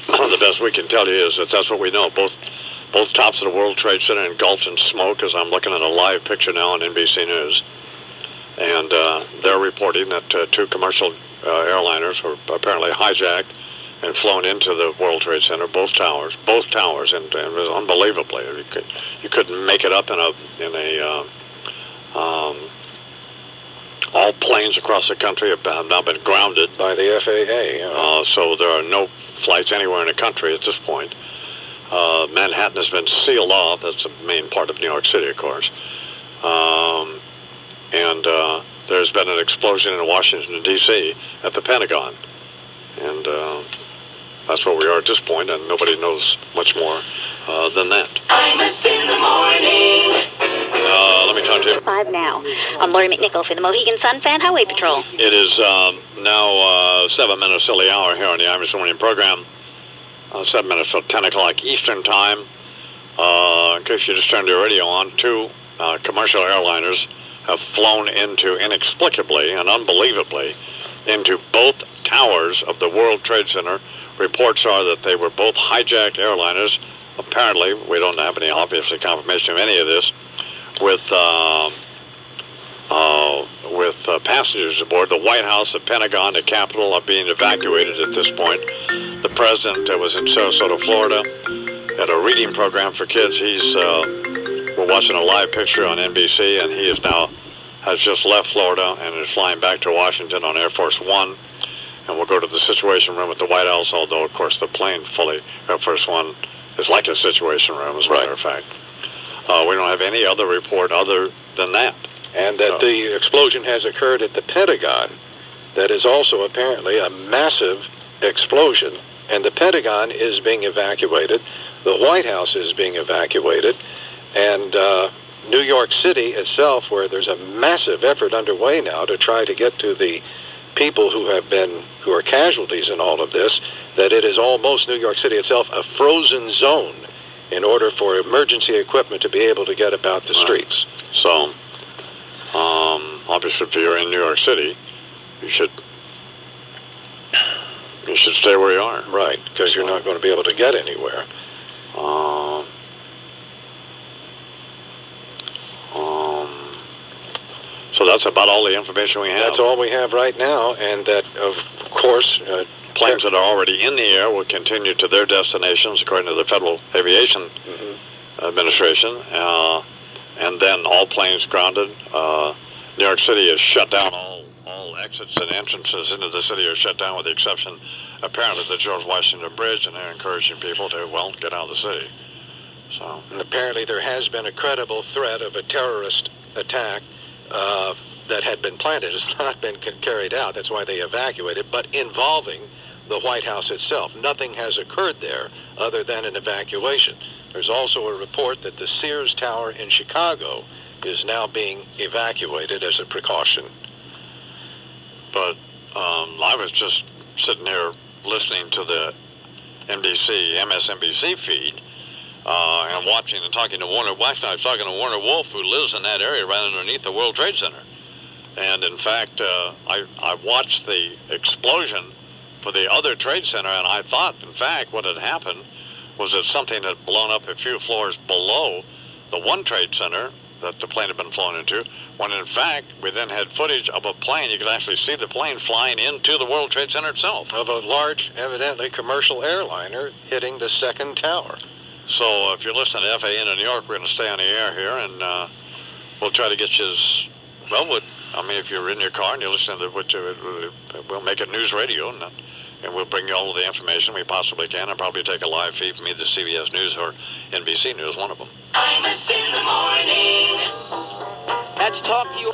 The best we can tell you is that's what we know. Both tops of the World Trade Center engulfed in smoke, as I'm looking at a live picture now on NBC News. And they're reporting that 2 commercial airliners were apparently hijacked and flown into the World Trade Center, both towers, and it was unbelievably. You couldn't make it up in a all planes across the country have now been grounded by the FAA. So there are no flights anywhere in the country at this point. Manhattan has been sealed off. That's the main part of New York City, of course. And there's been an explosion in Washington, D.C. at the Pentagon. And that's where we are at this point, and nobody knows much more than that. Imus in the morning. Let me talk to you. 5 now. I'm Lori McNichol for the Mohegan Sun Fan Highway Patrol. It is now 7 minutes till the hour here on the Imus Morning program. 7 minutes till 10 o'clock Eastern Time. In case you just turned your radio on, 2 commercial airliners have flown inexplicably and unbelievably into both towers of the World Trade Center. Reports are that they were both hijacked airliners. Apparently, we don't have any obviously confirmation of any of this, with passengers aboard. The White House, the Pentagon, the Capitol are being evacuated at this point. The president was in Sarasota, Florida, at a reading program for kids. We're watching a live picture on NBC, and he has just left Florida and is flying back to Washington on Air Force One. And we'll go to the Situation Room at the White House, although, of course, the plane Air Force One is like a Situation Room, as a matter of fact. We don't have any other report other than that. And that the explosion has occurred at the Pentagon. That is also apparently a massive explosion. And the Pentagon is being evacuated. The White House is being evacuated. And New York City itself, where there's a massive effort underway now to try to get to the people who are casualties in all of this, that it is almost New York City itself a frozen zone in order for emergency equipment to be able to get about the streets. So, obviously, if you're in New York City, you should stay where you are. Right, because you're not going to be able to get anywhere. So that's about all the information we have. That's all we have right now, and that, of course, planes that are already in the air will continue to their destinations, according to the Federal Aviation Administration, and then all planes grounded. New York City is shut down. All exits and entrances into the city are shut down, with the exception, apparently, of the George Washington Bridge, and they're encouraging people to, well, get out of the city. So, and apparently there has been a credible threat of a terrorist attack that had been planned. It has not been carried out. That's why they evacuated, but involving the White House itself. Nothing has occurred there other than an evacuation. There's also a report that the Sears Tower in Chicago is now being evacuated as a precaution. But I was just sitting here listening to the MSNBC feed, and watching and talking to Warner. Last night I was talking to Warner Wolf, who lives in that area right underneath the World Trade Center. And in fact, I watched the explosion for the other trade center, and I thought, in fact, what had happened was that something had blown up a few floors below the one trade center that the plane had been flown into, when in fact we then had footage of a plane. You could actually see the plane flying into the World Trade Center itself. Of a large, evidently commercial airliner hitting the second tower. So if you're listening to FAN in New York, we're going to stay on the air here, and we'll try to get you if you're in your car and you're listening to we'll make it news radio, and we'll bring you all of the information we possibly can, and probably take a live feed from either CBS News or NBC News, one of them. Imus in the morning. Let's talk to you.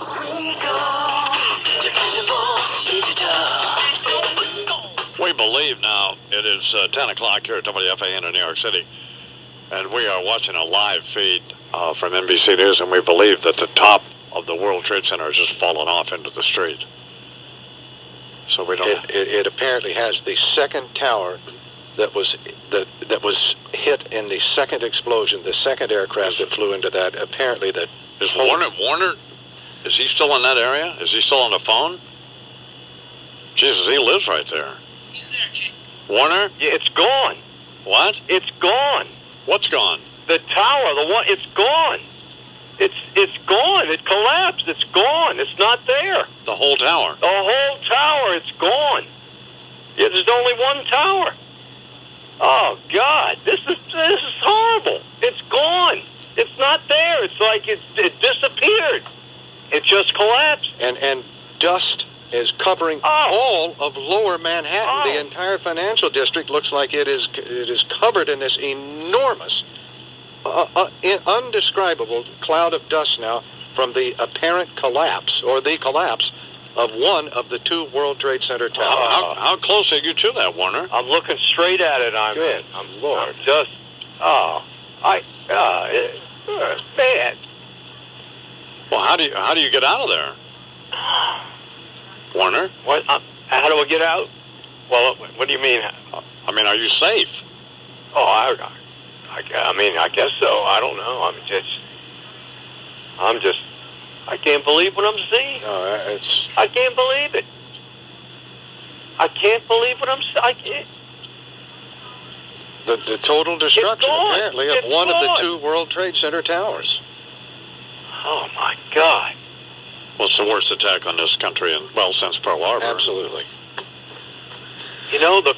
We believe now it is 10 o'clock here at WFAN in New York City, and we are watching a live feed from NBC News, and we believe that the top of the World Trade Center has just fallen off into the street. So we don't. It apparently has the second tower that was hit in the second explosion, the second aircraft that flew into that. Apparently that is Warner. Is he still in that area? Is he still on the phone? Jesus, he lives right there. He's there, Chief. Warner? Yeah, it's gone. What? It's gone. What's gone? The tower, it's gone. It's gone. It collapsed. It's gone. It's not there. The whole tower? The whole tower. It's gone. Yeah, there's only one tower. Oh, God. This is horrible. It's gone. It's not there. It's like it disappeared. It just collapsed. And dust is covering all of lower Manhattan. The entire financial district looks like it is covered in this enormous, undescribable cloud of dust now from the apparent collapse, or the collapse, of one of the two World Trade Center towers. How close are you to that, Warner? I'm looking straight at it. Good Lord. I'm just, man. Well, how do you get out of there, Warner? What? How do I get out? Well, what do you mean? I mean, are you safe? Oh, I guess so. I don't know. I can't believe what I'm seeing. No, I can't believe it. I can't believe what I'm seeing. The total destruction, apparently, of one of the two World Trade Center towers. Oh, my God. Well, it's the worst attack on this country since Pearl Harbor. Absolutely. You know, the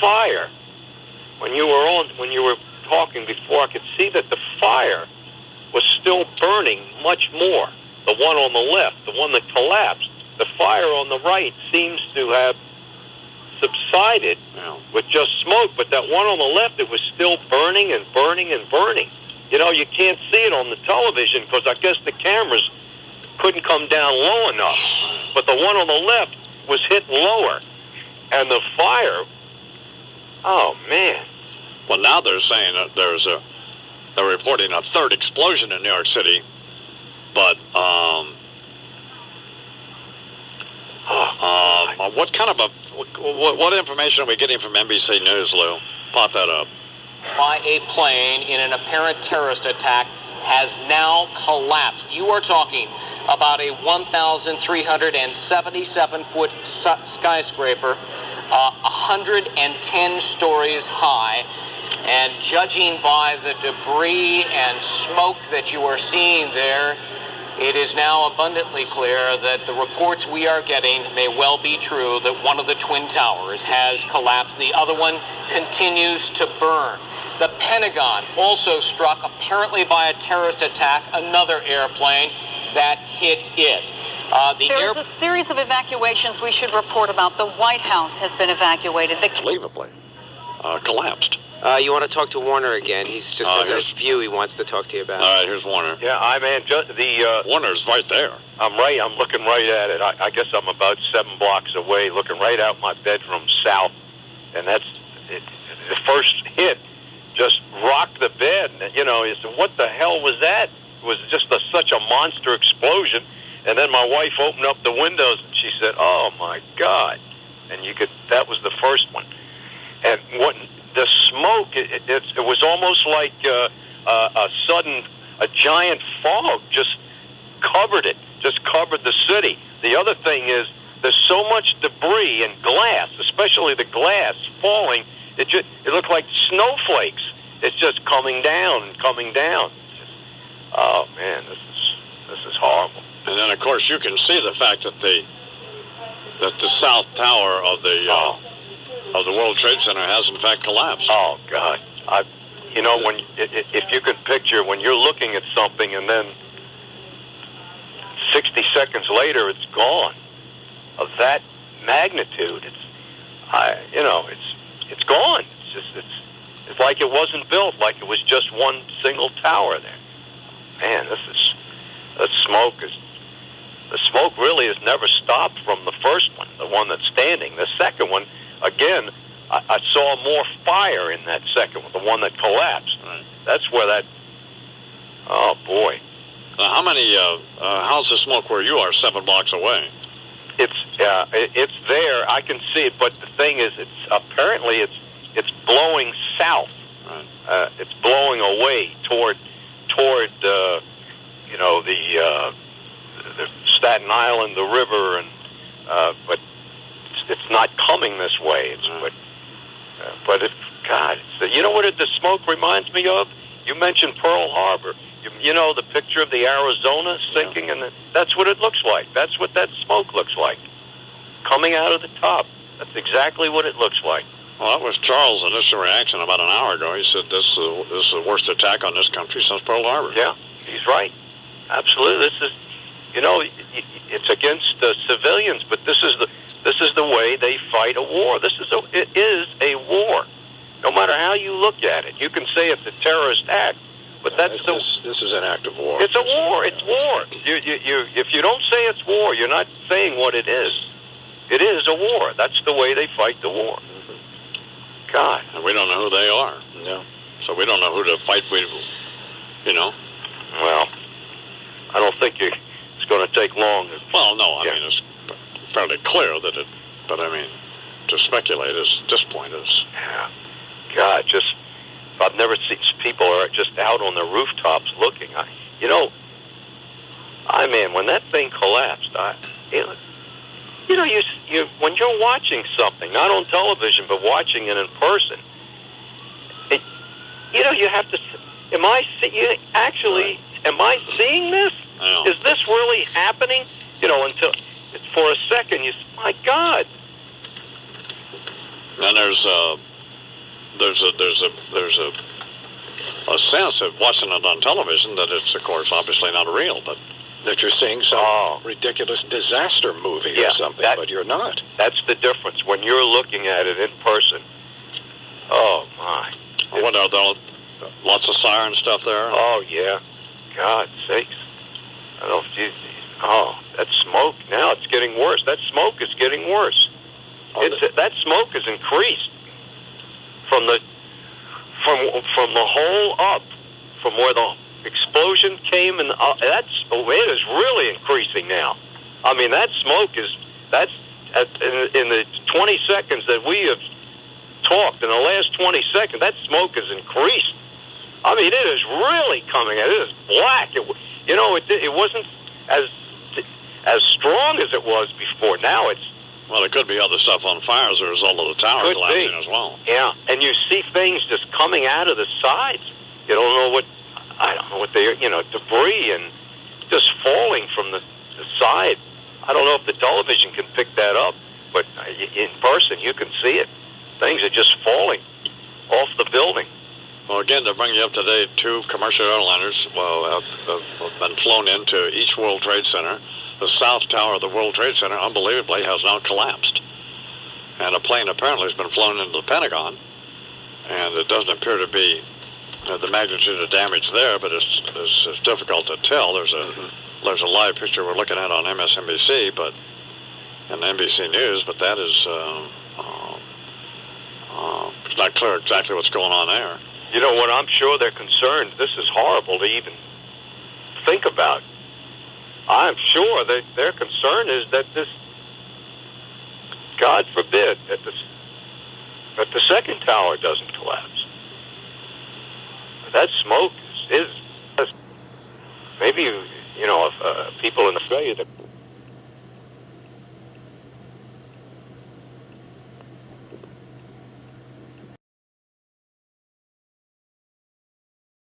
fire, when you were talking before, I could see that the fire was still burning much more. The one on the left, the one that collapsed. The fire on the right seems to have subsided with just smoke, but that one on the left, it was still burning and burning and burning. You know, you can't see it on the television because I guess the cameras couldn't come down low enough. But the one on the left was hit lower. And the fire, oh, man. Well, now they're saying that they're reporting a third explosion in New York City. But What information are we getting from NBC News, Lou? Pop that up. By a plane in an apparent terrorist attack has now collapsed. You are talking about a 1,377-foot skyscraper, 110 stories high, and judging by the debris and smoke that you are seeing there, it is now abundantly clear that the reports we are getting may well be true, that one of the twin towers has collapsed. The other one continues to burn. The Pentagon also struck, apparently by a terrorist attack, another airplane that hit it. There's a series of evacuations we should report about. The White House has been evacuated. Unbelievably collapsed. You want to talk to Warner again? He's just has a view he wants to talk to you about. All right, here's Warner. Yeah, Warner's right there. I'm looking right at it. I guess I'm about 7 blocks away, looking right out my bedroom south, and that's it. The first hit just rocked the bed. And, you know, what the hell was that? It was just such a monster explosion. And then my wife opened up the windows and she said, "Oh my God!" And that was the first one. And the smoke, it was almost like a giant fog just covered it, just covered the city. The other thing is there's so much debris and glass, especially the glass falling. It looked like snowflakes. It's just coming down and coming down. Oh man, this is horrible. And then of course you can see the fact that the south tower of the World Trade Center has in fact collapsed. Oh God, if you can picture when you're looking at something and then 60 seconds later it's gone, of that magnitude, it's gone. It's like it wasn't built, like it was just one single tower there. Man, the smoke really has never stopped from the first one, the one that's standing. The second one, again, I saw more fire in that second one, the one that collapsed. Right. That's where that. Oh boy. How's the smoke where you are 7 blocks away? It's there. I can see it, but the thing is, it's blowing south. Right. It's blowing away toward the Staten Island, the river, and but it's not coming this way. You know what the smoke reminds me of? You mentioned Pearl Harbor. You know the picture of the Arizona sinking, and that's what it looks like. That's what that smoke looks like, coming out of the top. That's exactly what it looks like. Well, that was Charles' initial reaction about an hour ago. He said this is the worst attack on this country since Pearl Harbor. Yeah, he's right. Absolutely. This is, it's against the civilians, but this is the way they fight a war. It is a war. No matter how you look at it, you can say it's a terrorist act, but this is an act of war. It's a war. It's war. If you don't say it's war, you're not saying what it is. It is a war. That's the way they fight the war. God. And we don't know who they are. No. So we don't know who to fight with, Well, I don't think it's going to take long. Well, no, I mean, it's fairly clear that but I mean, to speculate at this point is... Yeah. God, I've never seen people are just out on the rooftops looking. When that thing collapsed, when you're watching something, not on television, but watching it in person, you have to. Am I seeing this? Is this really happening? Until for a second, my God. And there's a sense of watching it on television that it's, of course, obviously not real, but that you're seeing some ridiculous disaster movie or something, but you're not. That's the difference when you're looking at it in person. Oh my! What are there? Lots of siren stuff there. Oh yeah, God's sakes! I don't know if that smoke now it's getting worse. That smoke is getting worse. That smoke has increased from the hole up, from where the explosion came, and it is really increasing now. I mean, that smoke is That's in the 20 seconds that we have talked. In the last 20 seconds, that smoke has increased. I mean, it is really coming. It is black. It wasn't as strong as it was before. Now it's. Well, there could be other stuff on fire as a result of the tower collapsing as well. Yeah, and you see things just coming out of the sides. You don't know what. I don't know what they. Debris and just falling from the side. I don't know if the television can pick that up, but in person you can see it. Things are just falling off the building. Well, again, to bring you up to date, 2 commercial airliners have been flown into each World Trade Center. The south tower of the World Trade Center, unbelievably, has now collapsed. And a plane apparently has been flown into the Pentagon. And it doesn't appear to be the magnitude of damage there, but it's difficult to tell. There's a live picture we're looking at on MSNBC, and NBC News, but that is it's not clear exactly what's going on there. You know what? I'm sure they're concerned. This is horrible to even think about. I'm sure that their concern is that this, God forbid, that the second tower doesn't collapse. That smoke is maybe, people in Australia that